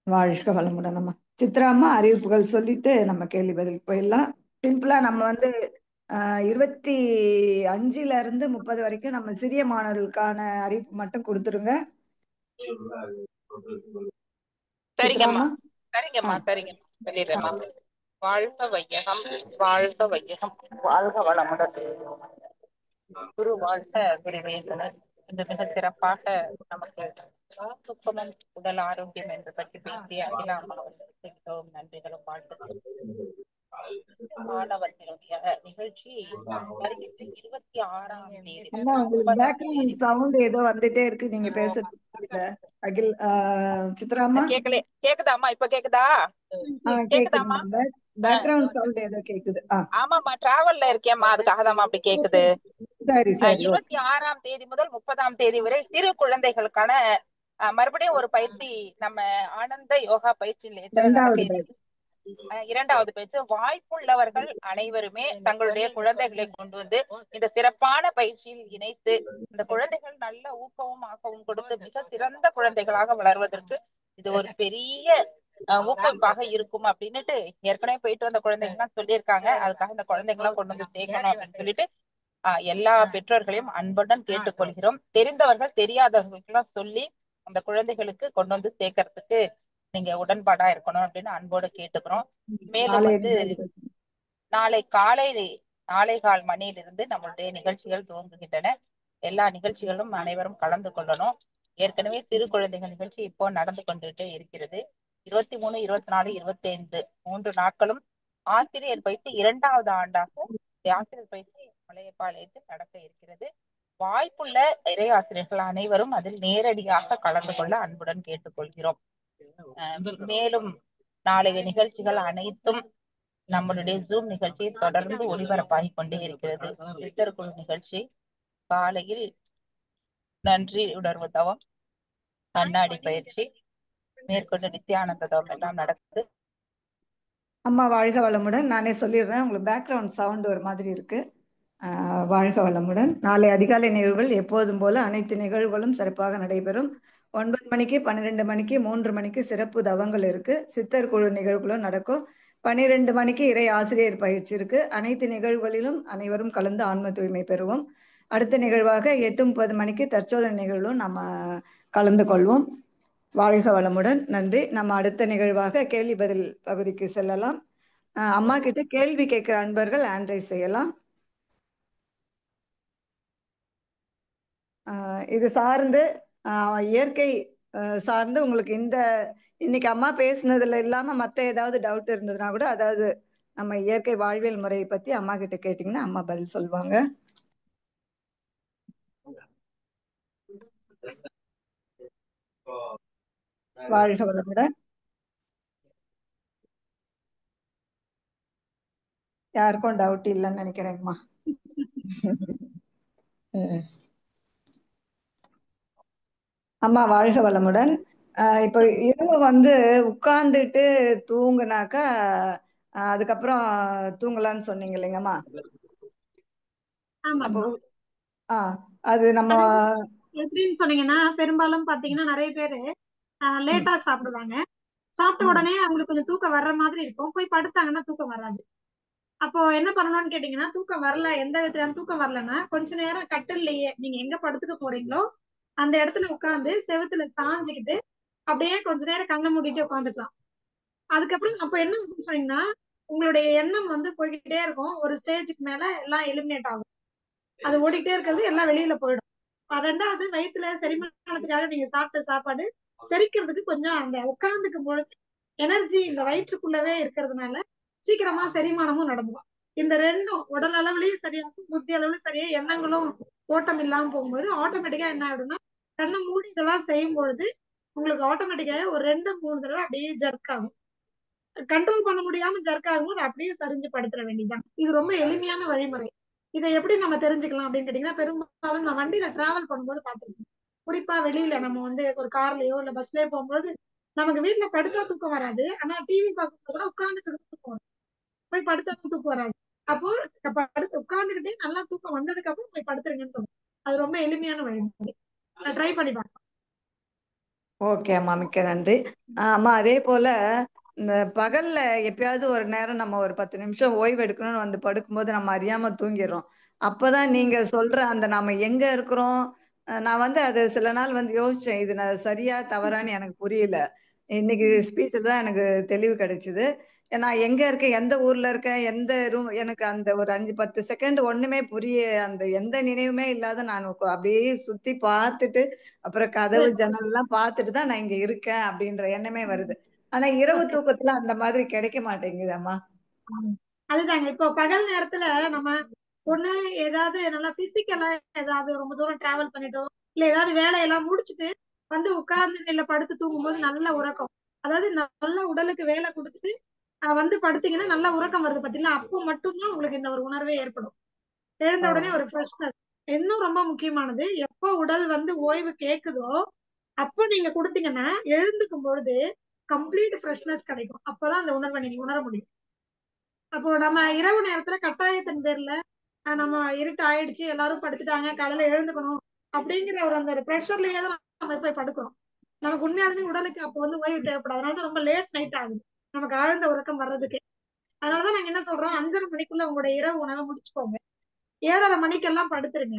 வாழ்க வளமுடன் அம்மா. சித்ரா அம்மா அறிவிப்புகள் சொல்லிட்டு நம்ம கேள்வி பதில் போயிடலாம். சிம்பிளா நம்ம வந்து 25 இருந்து 30 வரைக்கும் நம்ம சிறிய மாணவர்களுக்கான அறிவிப்பு மட்டும் கொடுத்துருங்க. சரிங்கம்மா, சொல்லிடுறேம்மா. வாழ்க வையகம், வாழ்க வையகம், வாழ்க வளமுடன். குரு வாழ்க, குருவேசனர். இது மிக சிறப்பாக நமக்கு தூக்கமும் உடல் ஆரோக்கியம் என்று பற்றி பேசிய அகிலா அம்மா அவர்களுக்கு மிகவும் நன்றிகளும் வாழ்த்துக்களும். மாணவர்களுடைய நிகழ்ச்சி வருகின்ற 26ஆம் தேதி அம்மா உங்களுக்கு 30ஆம் பேக்ரவுண்ட் தேதி சவுண்ட் ஏதோ வந்துட்டே இருக்கு, நீங்க பேசுறது புரியல. அகில் சித்ராமா கேக்கல. கேக்குதாம்மா? இப்ப கேக்குதா? கேக்குதாம்மா? கேக்குதுமா. பேக்ரவுண்ட் சவுண்ட் ஏதோ கேக்குது. ஆமாம்மா, டிராவல்ல இருக்கேம்மா, அதுக்காக தாம்மா அப்படி கேக்குது. சரி சரி. 26ஆம் தேதி முதல் 30ஆம் தேதி வரை சிறு குழந்தைகளுக்கான மறுபடியும் ஒரு பயிற்சி நம்ம ஆனந்த யோகா பயிற்சி நிலையத்துல நடக்க ரெண்டாவது இருக்கு. இரண்டாவது பயிற்சி. வாய்ப்புள்ளவர்கள் அனைவருமே தங்களுடைய குழந்தைகளை கொண்டு வந்து இந்த சிறப்பான பயிற்சியில் இணைத்து இந்த குழந்தைகள் நல்ல ஊக்கமும் ஆக்கவும் கொடுத்து மிக சிறந்த குழந்தைகளாக வளர்வதற்கு இது ஒரு பெரிய ஊக்குவிப்பாக இருக்கும் அப்படின்னுட்டு ஏற்கனவே போயிட்டு வந்த குழந்தைங்க எல்லாம் சொல்லியிருக்காங்க. அதுக்காக இந்த குழந்தைங்களாம் கொண்டு வந்து சேர்க்கணும் அப்படின்னு சொல்லிட்டு எல்லா பெற்றோர்களையும் அன்புடன் கேட்டுக்கொள்கிறோம். தெரிந்தவர்கள் தெரியாதவர்களுக்கெல்லாம் சொல்லி அந்த குழந்தைகளுக்கு கொண்டு வந்து சேர்க்கறதுக்கு நீங்க உடன்பாடா இருக்கணும் அப்படின்னு அன்போடு கேட்டுக்கிறோம். மேலும் நாளை காலை 4:15 மணியிலிருந்து நம்மளுடைய நிகழ்ச்சிகள் துவங்குகின்றன. எல்லா நிகழ்ச்சிகளும் அனைவரும் கலந்து கொள்ளணும். ஏற்கனவே சிறு குழந்தைகள் நிகழ்ச்சி இப்போ நடந்து கொண்டுட்டே இருக்கிறது. 23, 24, 25 3 நாட்களும் ஆசிரியர் பயிற்சி 2வது ஆண்டாக ஆசிரியர் பயிற்சி மலையப்பாளையத்தில் நடக்க இருக்கிறது. வாய்ப்புள்ள இறை ஆசிரியர்கள் அனைவரும் அதில் நேரடியாக கலந்து கொள்ள அன்புடன் கேட்டுக்கொள்கிறோம். மேலும் நாளைய நிகழ்ச்சிகள் அனைத்தும் நம்மளுடைய ஜூம் நிகழ்ச்சி தொடர்ந்து ஒளிபரப்பாகி கொண்டே இருக்கிறது. சித்தர்குழு நிகழ்ச்சி காலையில் நன்றி உணர்வு தவம், கண்ணாடி பயிற்சி, மேற்கொண்டு நித்தியானந்த தவம் எல்லாம் நடக்குது. அம்மா வாழ்க வளமுடன். நானே சொல்லிடுறேன், உங்களுக்கு பேக்ரவுண்ட் சவுண்ட் ஒரு மாதிரி இருக்கு. வாழ்க வளமுடன். நாளை அதிகாலை நிகழ்வுகள் எப்போதும் போல அனைத்து நிகழ்வுகளும் சிறப்பாக நடைபெறும். 9 மணிக்கு, 12 மணிக்கு, 3 மணிக்கு சிறப்பு தவங்கள் இருக்கு. சித்தர் குழு நிகழ்வுகளும் நடக்கும். 12 மணிக்கு இறை ஆசிரியர் பயிற்சி இருக்கு. அனைத்து நிகழ்வுகளிலும் அனைவரும் கலந்து ஆன்ம தூய்மை பெறுவோம். அடுத்த நிகழ்வாக 8:30 மணிக்கு தற்சோதனை நிகழ்வும் நம்ம கலந்து கொள்வோம். வாழ்க வளமுடன். நன்றி. நம்ம அடுத்த நிகழ்வாக கேள்வி பதில் பகுதிக்கு செல்லலாம். அம்மா கிட்ட கேள்வி கேட்கிற அன்பர்கள் ஹேண்ட் ரைஸ் செய்யலாம். இது சார்ந்து இயற்கை சார்ந்து உங்களுக்கு இன்னைக்கு அம்மா பேசுனதுல இல்லாம மற்ற ஏதாவது டவுட் இருந்ததுன்னா கூட, அதாவது நம்ம இயற்கை வாழ்வியல் முறையை பத்தி அம்மா கிட்ட கேட்டீங்கன்னா அம்மா பதில் சொல்லுவாங்க. வாழ்க வளமுடன். யாருக்கும் டவுட் இல்லைன்னு நினைக்கிறேங்கம்மா. அம்மா வாழ்க வளமுடன். இப்போ இரவு உட்கார்ந்துட்டு தூங்குனாக்கா அதுக்கப்புறம் தூங்கலான்னு சொன்னீங்க இல்லைங்கம்மா. அப்போ அது நம்ம எப்படின்னு சொன்னீங்கன்னா, பெரும்பாலும் பாத்தீங்கன்னா நிறைய பேரு லேட்டா சாப்பிடுவாங்க. சாப்பிட்ட உடனே அவங்களுக்கு கொஞ்சம் தூக்கம் வர்ற மாதிரி இருக்கும். போய் படுத்தாங்கன்னா தூக்கம் வராது. அப்போ என்ன பண்ணணும்னு கேட்டீங்கன்னா, தூக்கம் வரல, எந்த விதத்துல தூக்கம் வரலன்னா கொஞ்ச நேரம் கட்டிலேயே நீங்க எங்க படுத்துக்க போறீங்களோ அந்த இடத்துல உட்கார்ந்து செவுத்துல சாஞ்சுக்கிட்டு அப்படியே கொஞ்ச நேரம் கண்ணை மூடிட்டு உட்காந்துக்கலாம். அதுக்கப்புறம் அப்ப என்ன ஆகும்னு சொன்னீங்கன்னா, உங்களுடைய எண்ணம் போய்கிட்டே இருக்கும். ஒரு ஸ்டேஜுக்கு மேல எல்லாம் எலிமினேட் ஆகும். அது ஓடிக்கிட்டே இருக்கிறது எல்லாம் வெளியில போயிடும். ரெண்டாவது, வயிற்றுல செரிமானத்துக்காக நீங்க சாப்பிட்ட சாப்பாடு செரிக்கிறதுக்கு கொஞ்சம் அந்த உட்கார்ந்துக்கும் பொழுது எனர்ஜி இந்த வயிற்றுக்குள்ளவே இருக்கிறதுனால சீக்கிரமா செரிமானமும் நடந்துடும். இந்த ரெண்டும் உடல் அளவுலயும் சரியாகும், புத்தி அளவுலயும் சரியா எண்ணங்களும் ஓட்டம் இல்லாம போகும்போது ஆட்டோமேட்டிக்கா என்ன ஆயிடும்னா, கண்ணை மூடி இதெல்லாம் செய்யும் பொழுது உங்களுக்கு ஆட்டோமேட்டிக்காக ஒரு 2-3 தடவை அப்படியே ஜர்க் ஆகும். கண்ட்ரோல் பண்ண முடியாம ஜர்க் ஆகும்போது அப்படியே சரிஞ்சு படுத்துற வேண்டியதுதான். இது ரொம்ப எளிமையான வழிமுறை. இதை எப்படி நம்ம தெரிஞ்சுக்கலாம் அப்படின்னு கேட்டீங்கன்னா, பெரும்பாலும் நான் வண்டியில டிராவல் பண்ணும்போது பார்த்திருக்கேன். குறிப்பா வெளியில நம்ம ஒரு கார்லயோ இல்ல பஸ்லயோ போகும்போது நமக்கு வீட்டுல படுத்தா தூக்கம் வராது. ஆனா டிவி பார்க்கும்போது கூட உட்கார்ந்துட்டு தூக்கம் வரும். போய் படுத்தா தூக்கம் வராது. அப்போ உட்கார்ந்துகிட்டே நல்லா தூக்கம் வந்ததுக்கு அப்புறம் போய் படுத்துருங்கன்னு சொல்லுவோம். அது ரொம்ப எளிமையான வழிமுறை. ட்ரை பண்ணி பார்க்கலாம். ஓகே அம்மா, மிக்க நன்றி. அம்மா அதே போல இந்த பகல்ல எப்பயாவது ஒரு நேரம் நம்ம ஒரு 10 நிமிஷம் ஓய்வு எடுக்கணும்னு படுக்கும்போது நம்ம அறியாம தூங்கிடுறோம். அப்பதான் நீங்க சொல்ற அந்த நாம எங்க இருக்கிறோம். நான் அது சில நாள் யோசிச்சேன், இது நான் சரியா தவறான்னு எனக்கு புரியல. இன்னைக்கு ஸ்பீச் தான் எனக்கு தெளிவு கிடைச்சது. நான் எங்க இருக்கேன், எந்த ஊர்ல இருக்கேன், எந்த ரூம், எனக்கு அந்த ஒரு 5-10 செகண்ட் ஒண்ணுமே அந்த எந்த நினைவுமே இல்லாத நான் அப்படியே சுத்தி பார்த்துட்டு அப்புறம் கதவு ஜன்னல் எல்லாம் பார்த்துட்டு தான் நான் இங்க இருக்கேன் அப்படின்ற எண்ணமே வருது. ஆனா இரவு தூக்கத்துல அந்த மாதிரி கிடைக்க மாட்டேங்குது அம்மா. அதுதாங்க இப்போ பகல் நேரத்துல நம்ம ஒண்ணு ஏதாவது நல்லா பிசிக்கலா ஏதாவது ரொம்ப தூரம் டிராவல் பண்ணிட்டோம், இல்ல ஏதாவது வேலையெல்லாம் முடிச்சுட்டு வந்து உட்கார்ந்து இல்ல படுத்து தூங்கும்போது நல்ல உறக்கம், அதாவது நல்ல உடலுக்கு வேலை கொடுத்துட்டு வந்து படுத்தீங்கன்னா நல்ல உறக்கம் வருது பாத்தீங்களா, அப்போ மட்டும்தான் உங்களுக்கு இந்த ஒரு உணர்வே ஏற்படும். எழுந்த உடனே ஒரு ஃப்ரெஷ்னஸ். இன்னும் ரொம்ப முக்கியமானது, எப்போ உடல் வந்து ஓய்வு கேக்குதோ அப்போ நீங்க கொடுத்தீங்கன்னா எழுந்துக்கும் பொழுது கம்ப்ளீட் ஃப்ரெஷ்னஸ் கிடைக்கும். அப்பதான் அந்த உணர்வை நீங்க உணர முடியும். அப்போ நம்ம இரவு நேரத்துல கட்டாயத்தின் பேர்ல நம்ம இருட்டு ஆயிடுச்சு எல்லாரும் படுத்துட்டாங்க காலையில எழுந்துக்கணும் அப்படிங்கிற ஒரு அந்த ப்ரெஷர்லயே தான் நம்ம போய் படுக்கிறோம். நமக்கு உண்மையாலுமே உடலுக்கு அப்போ வந்து ஓய்வு தேவைப்படாது. அதனாலதான் ரொம்ப லேட் நைட் ஆகுது நமக்கு ஆழ்ந்த உறக்கம் வர்றதுக்கு. அதனாலதான் நாங்க என்ன சொல்றோம், 5:30 மணிக்குள்ள உங்களுடைய இரவு உணவை முடிச்சுக்கோங்க. 7:30 மணிக்கெல்லாம் படுத்துருங்க.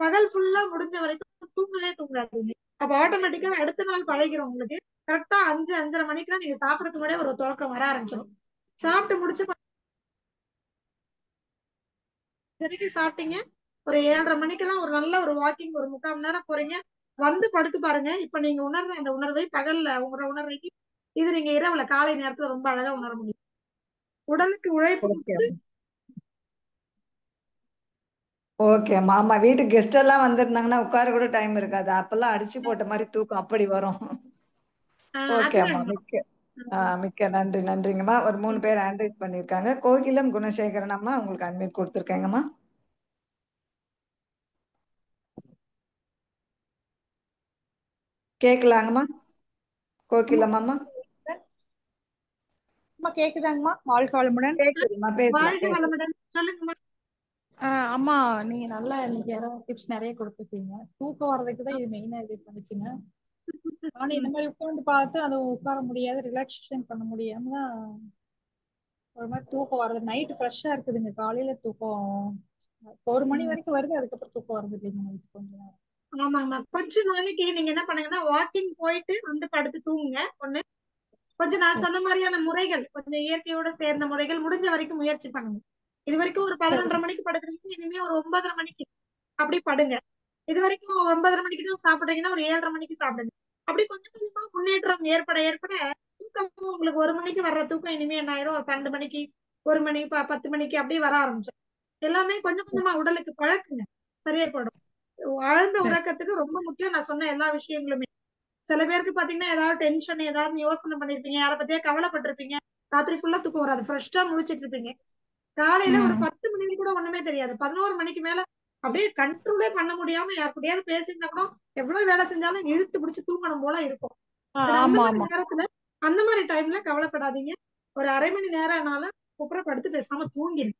பகல் ஃபுல்லா முடிஞ்ச வரைக்கும் தூங்கவே தூங்காதீங்க. அப்ப ஆட்டோமேட்டிக்கா அடுத்த நாள் பழகிரும் உங்களுக்கு. கரெக்டா 5-5:30 மணிக்கெல்லாம் நீங்க சாப்பிடறதுக்கு முன்னாடியே ஒரு துறக்கம் வர ஆரம்பிச்சிடும். சாப்பிட்டு முடிச்சு வரைக்கும் சாப்பிட்டீங்க, ஒரு 7:30 மணிக்கெல்லாம் ஒரு நல்ல ஒரு வாக்கிங் ஒரு 3/4 மணி நேரம் போறீங்க, வந்து படுத்து பாருங்க. இப்ப நீங்க உணர்ற அந்த உணர்வை பகல்ல உங்களோட உணர்வைக்கு இது நீங்க இரவுல காலை நேரத்துல ரொம்ப அழகா உணர முடியும். உடலுக்கு உழைப்பு கொடுத்து. ஓகே அம்மா. ஆமா, வீட்டுக்கு கெஸ்ட் எல்லாம் வந்திருந்தாங்கன்னா உட்கார கூட டைம் இருக்காது. அப்பெல்லாம் அடிச்சு போட்ட மாதிரி தூக்கம் அப்படி வரும். ஓகே அம்மா, அதுதாங்க. மிக்க நன்றி. நன்றிங்கம்மா. ஒரு 3 பேர் ஹேண்ட் ரைஸ் பண்ணியிருக்காங்க. கோகிலம் குணசேகரன் அம்மா, உங்களுக்கு அட்மிட் கொடுத்துருக்கேங்கம்மா. கேட்கலாங்கம்மா கோகிலம் அம்மா? அம்மா கேக்குதாங்கம்மா? வாழ்க வளமுடன். கேக்குதும்மா, பேசலாம் வாழ்க பேசலாம். வளமுடன். சொல்லுங்கம்மா. அம்மா நீங்க நல்லா இன்னைக்கு யாராவது டிப்ஸ் நிறைய கொடுத்துருக்கீங்க. தூக்கம் வர்றதுக்கு தான் இது மெயினா இது பண்ணுச்சுங்க. ஆனா இந்த மாதிரி உட்கார்ந்து பார்த்து அது உட்கார முடியாது, ரிலாக்ஸேஷன் பண்ண முடியாம தான் ஒரு மாதிரி தூக்கம் வர்றது. நைட் ஃப்ரெஷ்ஷா இருக்குதுங்க, காலையில தூக்கம் 1 மணி வரைக்கும் வருது, அதுக்கப்புறம் தூக்கம் வருது இல்லைங்க நைட் கொஞ்ச நேரம். ஆமாங்கம்மா. கொஞ்ச நாளைக்கு நீங்க என்ன பண்ணுங்கன்னா வாக்கிங் போயிட்டு வந்து படுத்து தூங்குங்க ஒண்ணு. கொஞ்சம் நான் சொன்ன மாதிரியான முறைகள், கொஞ்சம் இயற்கையோட சேர்ந்த முறைகள் முடிஞ்ச வரைக்கும் முயற்சி பண்ணுங்க. இது வரைக்கும் ஒரு 11:30 மணிக்கு படுக்கிறீங்க, இனிமே ஒரு 9:30 மணிக்கு அப்படி படுங்க. இது வரைக்கும் 9:30 மணிக்கு தான் சாப்பிடுறீங்கன்னா ஒரு 7:30 மணிக்கு சாப்பிடுங்க. அப்படி கொஞ்சம் கொஞ்சமா முன்னேற்றம் ஏற்பட ஏற்பட தூக்கம் உங்களுக்கு 1 மணிக்கு வர்ற தூக்கம் இனிமே என்ன ஆயிரும், ஒரு 12 மணிக்கு, 1 மணி 10 மணிக்கு அப்படியே வர ஆரம்பிச்சிடும். எல்லாமே கொஞ்சம் கொஞ்சமா உடலுக்கு பழக்குங்க, சரியா போயிடும். ஆழ்ந்த உறக்கத்துக்கு ரொம்ப முக்கியம் நான் சொன்ன எல்லா விஷயங்களுமே. சில பேருக்கு பாத்தீங்கன்னா ஏதாவது டென்ஷன் ஏதாவது யோசனை பண்ணிருப்பீங்க, யாரை பத்தியே கவலைப்பட்டிருப்பீங்க, ராத்திரி ஃபுல்லா தூக்கம் வராது, ஃப்ரெஷ்ஷா முழிச்சிட்டு இருப்பீங்க. காலையில ஒரு 10 மணிக்கு கூட ஒண்ணுமே தெரியாது, 11 மணிக்கு மேல அப்படியே கண்ட்ரோலே பண்ண முடியாம யாருக்கூடயாவது பேசியிருந்தா கூட எவ்வளவு வேலை செஞ்சாலும் இழுத்து பிடிச்சு தூங்கணும் போல இருக்கும். But அந்த ஆமா மாதிரி ஆமா. நேரத்துல அந்த மாதிரி டைம்ல கவலைப்படாதீங்க. ஒரு அரை மணி நேரம்னால குப்புறப்படுத்து பேசாம தூங்கிருங்க.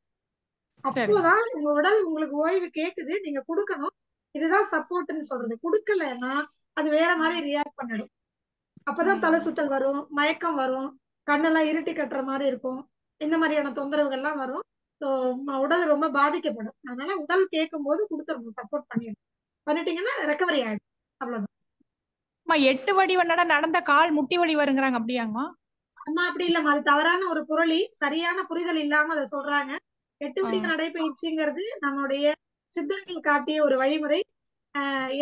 சரி. அப்போதான் உங்க உடல் உங்களுக்கு ஓய்வு கேக்குது, நீங்க கொடுக்கணும். இதுதான் சப்போர்ட்னு சொல்றது. கொடுக்கலன்னா அது வேற மாதிரி ரியாக்ட் பண்ணிடும். அப்பதான் தலை சுத்தல் வரும், மயக்கம் வரும், கண்ணெல்லாம் இருட்டி கட்டுற மாதிரி இருக்கும். இந்த மாதிரியான தொந்தரவுகள்லாம் வரும். ஸோ உடல் ரொம்ப பாதிக்கப்படும். அதனால உடல் கேட்கும் போது கொடுத்துருங்க, சப்போர்ட் பண்ணிடணும். பண்ணிட்டீங்கன்னா ரெக்கவரி ஆயிடும். அவ்வளவுதான். அம்மா 8 வடி நடந்த கால் முட்டி வலி வருங்கிறாங்க, அப்படியாங்கம்மா? அம்மா அப்படி இல்லம்மா, அது தவறான ஒரு புரளி. சரியான புரிதல் இல்லாம அதை சொல்றாங்க. 8 வழி நடைபயிற்சிங்கிறது நம்முடைய சித்தர்கள் காட்டிய ஒரு வழிமுறை.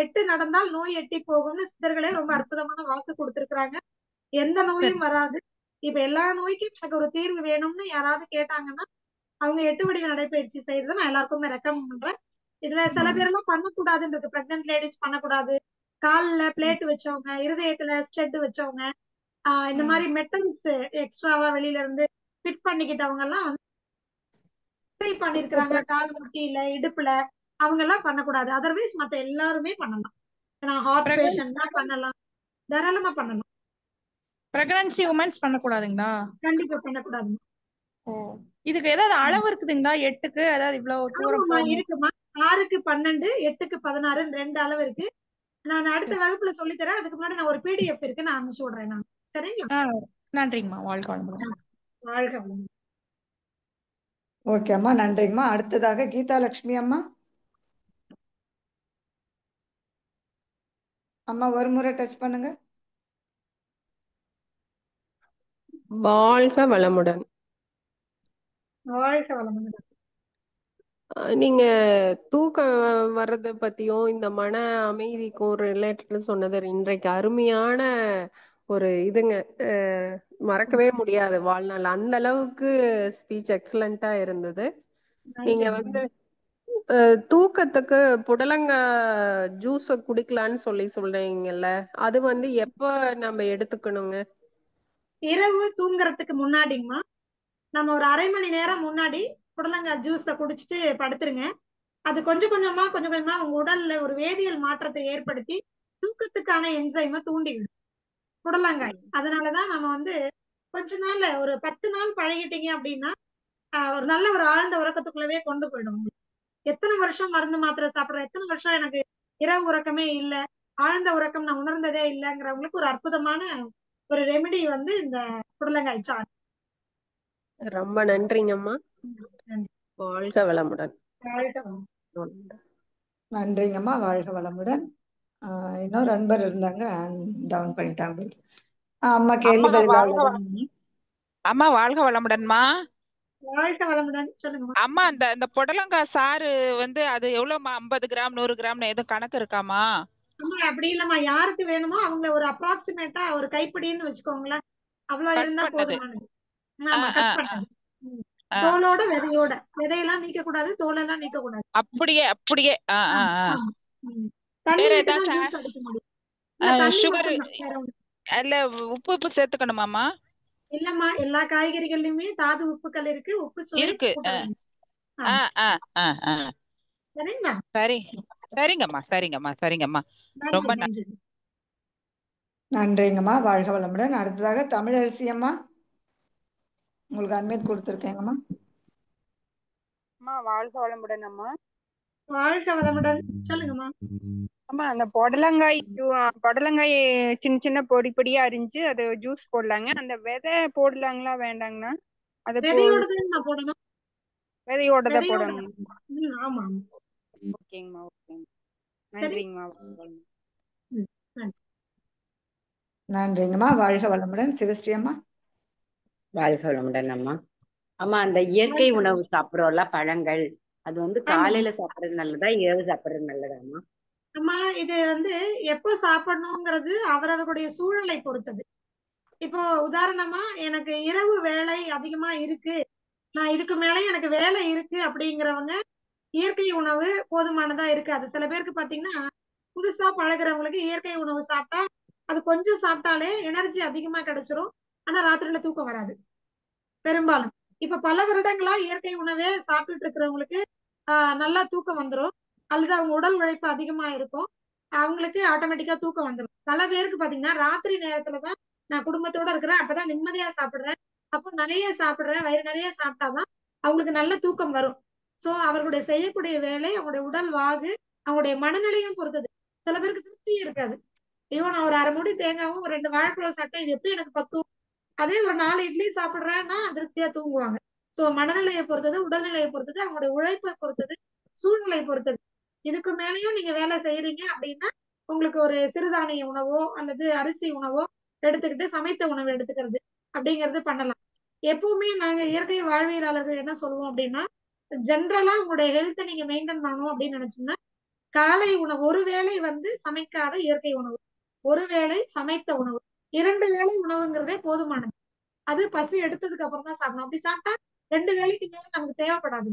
8 நடந்தால் நோய் எட்டி போகும்னு சித்தர்களே ரொம்ப அற்புதமான வாக்கு கொடுத்திருக்கிறாங்க. எந்த நோயும் வராது. இப்ப எல்லா நோய்க்கும் எனக்கு ஒரு தீர்வு வேணும்னு யாராவது கேட்டாங்கன்னா அவங்க 8 வடிவ நடைபயிற்சி செய்யறதை நான் எல்லாருக்குமே ரெக்கமெண்ட் பண்றேன். இதுல சில பேர் எல்லாம் பண்ணக்கூடாதுன்றது, பிரெக்னன்ட் லேடிஸ் பண்ணக்கூடாது, கால்ல பிளேட் வச்சவங்க, இருதயத்துல ஸ்டெட் வச்சவங்க, இந்த மாதிரி மெட்டல்ஸ் எக்ஸ்ட்ராவா வெளியில இருந்து ஃபிட் பண்ணிக்கிட்டவங்க எல்லாம் வந்து பண்ணிருக்கிறாங்க கால் முட்டியில இடுப்புல, அவங்க எல்லாம் பண்ணக்கூடாது. அதர்வைஸ் மத்த எல்லாருமே பண்ணலாம். நான் ஹார்ட் பேஷண்ட் தான் பண்ணலாம், தாராளமா பண்ணலாம். பிரெக்னன்சி உமன்ஸ் பண்ணக்கூடாதுங்களா? கண்டிப்பா பண்ணக்கூடாது. ஓ, இதுக்கு ஏதாவது அளவு இருக்குதுங்களா? 8க்கு அதாவது இவ்வளவு தூரம் ஆமாமா போகணும். இருக்குமா. 6க்கு 12, 8க்கு 16 2 அளவு இருக்கு. நான் அடுத்த வகுப்புல சொல்லித்தரேன். அதுக்கு முன்னாடி நான் ஒரு பிடிஎஃப் இருக்கு, நான் அனுப்பிச்சு விடுறேன் நான். சரிங்களா? நன்றிங்கம்மா. வாழ்க வளமுடன். வாழ்க வளமுடன். ஓகே அம்மா, நன்றிங்கம்மா. அடுத்ததாக கீதா லட்சுமி அம்மா. அம்மா ஒரு முறை டச் பண்ணுங்க. வாழ்க வளமுடன். வாழ்க வளமுடன். நீங்க தூக்கம் வர்றதை பத்தியும் இந்த மன அமைதிக்கும் ரிலேட்டட் சொன்னது இன்றைக்கு அருமையான ஒரு இதுங்க மறக்கவே முடியாது வாழ்நாள். அந்த அளவுக்கு ஸ்பீச் எக்ஸலண்டா இருந்தது. நீங்க வந்து தூக்கத்துக்கு புடலங்காய் ஜூஸ குடிக்கலான்னு சொல்றீங்கல்ல, அது வந்து எப்ப நம்ம எடுத்துக்கணுங்க? இரவு தூங்குறதுக்கு முன்னாடிங்கம்மா, நம்ம ஒரு 1/2 மணி நேரம் முன்னாடி புடலங்காய் ஜூஸ குடிச்சிட்டு படுத்துருங்க. அது கொஞ்சம் கொஞ்சமா உங்க உடல்ல ஒரு வேதியியல் மாற்றத்தை ஏற்படுத்தி தூக்கத்துக்கான என்சைமை தூண்டிவிடும் புடலங்காய். அதனாலதான் நம்ம வந்து கொஞ்ச நாள்ல ஒரு 10 நாள் பழகிட்டீங்க அப்படின்னா ஒரு நல்ல ஒரு ஆழ்ந்த உறக்கத்துக்குள்ளவே கொண்டு போயிடும் உங்களுக்கு. எத்தனை வருஷம் மருந்து மாத்திரை சாப்பிடுறேன், எத்தனை வருஷம் எனக்கு இரவு உறக்கமே இல்ல, ஆழ்ந்த உறக்கம் நான் உணர்ந்ததே இல்லைங்கிறவங்களுக்கு ஒரு அற்புதமான ஒரு ரெமெடி வந்து இந்த புடலங்காய் சாறு. ரொம்ப நன்றிங்கம்மா. வாழ்க வளமுடன். நன்றிங்கம்மா, வாழ்க வளமுடன். இன்னொரு அன்பர் இருந்தாங்க, டவுன் பண்ணிட்டாங்க. அம்மா கேள்வி பதில் அம்மா வாழ்க வளமுடன்மா. வாழ்க வளமுடன், சொல்லுங்க அம்மா. இந்த புடலங்காய் சாறு வந்து அது எவ்வளவுமா? 50 கிராம் 100 கிராம்னு எதுவும் கணக்கு இருக்காமா? அம்மா அப்படி இல்லம்மா, யாருக்கு வேணுமோ அவங்க ஒரு அப்ராக்சிமேட்டா ஒரு கைப்பிடின்னு வச்சுக்கோங்களேன், அவ்வளவு இருந்தா போதுமானது. ஆமா, கட் பண்ணது. தோலோட விதையோட, விதையெல்லாம் நீக்க கூடாது, தோலெல்லாம் நீக்க கூடாது. அப்படியே அப்படியே. தண்ணி விட்டு தான் ஜூஸ் அடிக்க முடியும். சுகர் இல்ல உப்பு சேர்த்துக்கணுமாமா? இல்லம்மா, எல்லா காய்கறிகள்லயுமே தாது உப்புக்கள் இருக்கு, உப்பு சுவை இருக்கு. சரிங்களா? சரிங்கம்மா. ரொம்ப நன்றிங்கம்மா, வாழ்க வளமுடன். அடுத்ததாக தமிழரசி அம்மா, உங்களுக்கு அட்மிட் கொடுத்துருக்கேங்கம்மா. அம்மா வாழ்க வளமுடன். அம்மா வாழ்க வளமுடன், சொல்லுங்கம்மா. அம்மா அந்த புடலங்காய் சின்ன சின்ன பொடி பொடியா அரிஞ்சு அது ஜூஸ் போடலாங்க. அந்த விதை போடலாங்களா வேண்டாங்கண்ணா? அது விதையோடதான் போடணும். விதையோடதான் போடணும். ஆமா, ஓகேங்கம்மா. நன்றிங்கம்மா. நன்றிங்கம்மா, வாழ்க வளமுடன். சிவஸ்ரீ அம்மா, வாழ்க வளமுடன். அம்மா அம்மா அந்த இயற்கை உணவு சாப்பிடுறோம்ல, பழங்கள், அது வந்து காலையில சாப்பிடுறது நல்லதா, இரவு சாப்பிடுறது நல்லதாம்மா? அம்மா இது வந்து எப்போ சாப்பிடணுங்கிறது அவரவர்களுடைய சூழலை பொறுத்தது. இப்போ உதாரணமா எனக்கு இரவு வேலை அதிகமா இருக்கு, நான் இதுக்கு மேலே எனக்கு வேலை இருக்கு அப்படிங்கிறவங்க இயற்கை உணவு போதுமானதா இருக்காது. சில பேருக்கு பாத்தீங்கன்னா புதுசா பழகிறவங்களுக்கு இயற்கை உணவு சாப்பிட்டா அது கொஞ்சம் சாப்பிட்டாலே எனர்ஜி அதிகமா கிடைச்சிரும், ஆனா ராத்திரில தூக்கம் வராது பெரும்பாலும். இப்ப பல வருடங்களா இயற்கை உணவே சாப்பிட்டுட்டு இருக்கிறவங்களுக்கு நல்லா தூக்கம் வந்துடும், அல்லது அவங்க உடல் உழைப்பு அதிகமா இருக்கும், அவங்களுக்கு ஆட்டோமேட்டிக்கா தூக்கம் வந்துடும். பல பேருக்கு பாத்தீங்கன்னா ராத்திரி நேரத்துலதான் நான் குடும்பத்தோட இருக்கிறேன், அப்பதான் நிம்மதியா சாப்பிடுறேன், அப்போ நிறைய சாப்பிடுறேன், வயிறு நிறைய சாப்பிட்டாதான் அவங்களுக்கு நல்ல தூக்கம் வரும். சோ அவர்களுடைய செய்யக்கூடிய வேலை, அவங்களுடைய உடல் வாகு, அவங்களுடைய மனநிலையும் பொறுத்தது. சில பேருக்கு திருப்தியே இருக்காது. ஐயோ, நான் ஒரு 1/2 மூடி தேங்காவும் ஒரு 2 வாழைப்பழம் சாப்பிட்டேன், இது எப்படி எனக்கு பத்தும்? அதே ஒரு 4 இட்லி சாப்பிடுறேன்னா திருப்தியா தூங்குவாங்க. சோ மனநிலையை பொறுத்தது, உடல்நிலையை பொறுத்தது, அவங்களுடைய உழைப்பை பொறுத்தது, சூழ்நிலை பொறுத்தது. இதுக்கு மேலேயும் நீங்க வேலை செய்யறீங்க அப்படின்னா உங்களுக்கு ஒரு சிறுதானிய உணவோ அல்லது அரிசி உணவோ எடுத்துக்கிட்டு சமைத்த உணவு எடுத்துக்கிறது அப்படிங்கிறது பண்ணலாம். எப்பவுமே நாங்க இயற்கை வாழ்வியலாளர்கள் என்ன சொல்லுவோம் அப்படின்னா, ஜென்ரலா உங்களுடைய ஹெல்த்தை நீங்க மெயின்டைன் பண்ணணும் அப்படின்னு நினைச்சோம்னா காலை உணவு ஒருவேளை வந்து சமைக்காத இயற்கை உணவு, ஒருவேளை சமைத்த உணவு, 2 வேளை உணவுங்கிறதே போதுமானது. அது பசி எடுத்ததுக்கு அப்புறம் தான் சாப்பிடணும். அப்படி சாப்பிட்டா 2 வேளைக்கு மேல நமக்கு தேவைப்படாது.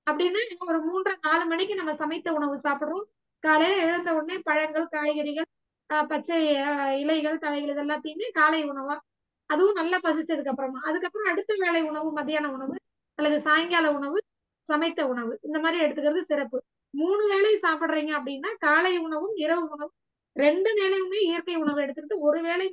அப்படின்னா ஒரு 3-4 மணிக்கு நம்ம சமைத்த உணவு சாப்பிடுறோம். காலையில எழுந்த உடனே பழங்கள், காய்கறிகள், பச்சை இலைகள், தழைகள் இது எல்லாத்தையுமே காலை உணவா, அதுவும் நல்லா பசிச்சதுக்கு அப்புறமா, அதுக்கப்புறம் அடுத்த வேளை உணவு மத்தியான உணவு அல்லது சாயங்கால உணவு, சமைத்த உணவு, இந்த மாதிரி எடுத்துக்கிறது சிறப்பு. 3 வேளை சாப்பிடுறீங்க அப்படின்னா காலை உணவும் இரவு உணவும் 2 வேளையுமே இயற்கை உணவு எடுத்துக்கிட்டு ஒரு வேளை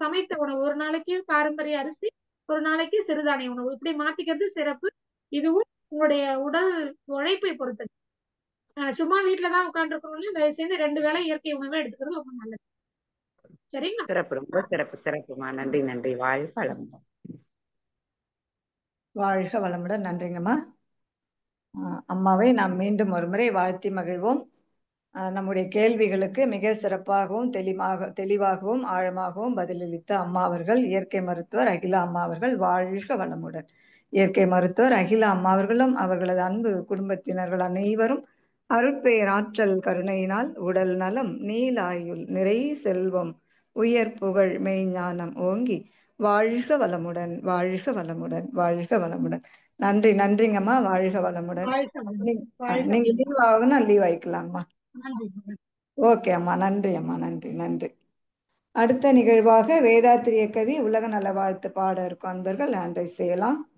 சமைத்த உணவு, ஒரு நாளைக்கு பாரம்பரிய அரிசி, ஒரு நாளைக்கு சிறுதானிய உணவு, இப்படி மாத்திக்கிறது சிறப்பு. இதுவும் உங்களுடைய உடல் உழைப்பை பொறுத்தது. சும்மா வீட்டுலதான் உட்கார்ந்து இருக்கணும்னு தயவு செய்து 2 வேளை இயற்கை உணவை எடுத்துக்கிறது ரொம்ப நல்லது. சரிங்களா? சிறப்பு, ரொம்ப சிறப்புமா. நன்றி. வாழ்க வளமுடன். வாழ்க வளமுடன். நன்றிங்கம்மா. அம்மாவை நாம் மீண்டும் ஒரு முறை வாழ்த்தி மகிழ்வோம். நம்முடைய கேள்விகளுக்கு மிக சிறப்பாகவும் தெளிவாகவும் ஆழமாகவும் பதிலளித்த அம்மா அவர்கள், இயற்கை மருத்துவர் அகிலா அம்மா அவர்கள், வாழ்க வளமுடன். இயற்கை மருத்துவர் அகிலா அம்மா அவர்களும் அவர்களது அன்பு குடும்பத்தினர்கள் அனைவரும் அருட்பெயர் ஆற்றல் கருணையினால் உடல் நலம், நீலாயுள், நிறை செல்வம், உயர் புகழ் மெய்ஞானம் ஓங்கி வாழ்க வளமுடன், வாழ்க வளமுடன், வாழ்க வளமுடன். நன்றி, நன்றிங்கம்மா. வாழ்க வளமுடன். வாழ்க வளமுடன். வாழ்க நீங்க வளமுடன். லீவ் ஆகுனா லீவ் ஆயிக்கலாங்கம்மா. நன்றி. ஓகே அம்மா, நன்றி அம்மா, நன்றி நன்றி. அடுத்த நிகழ்வாக வேதாத்திரிய கவி உலக நல வாழ்த்து பாட இருக்கும் அன்பர்கள் ஹேண்ட் ரைஸ் செய்யலாம்.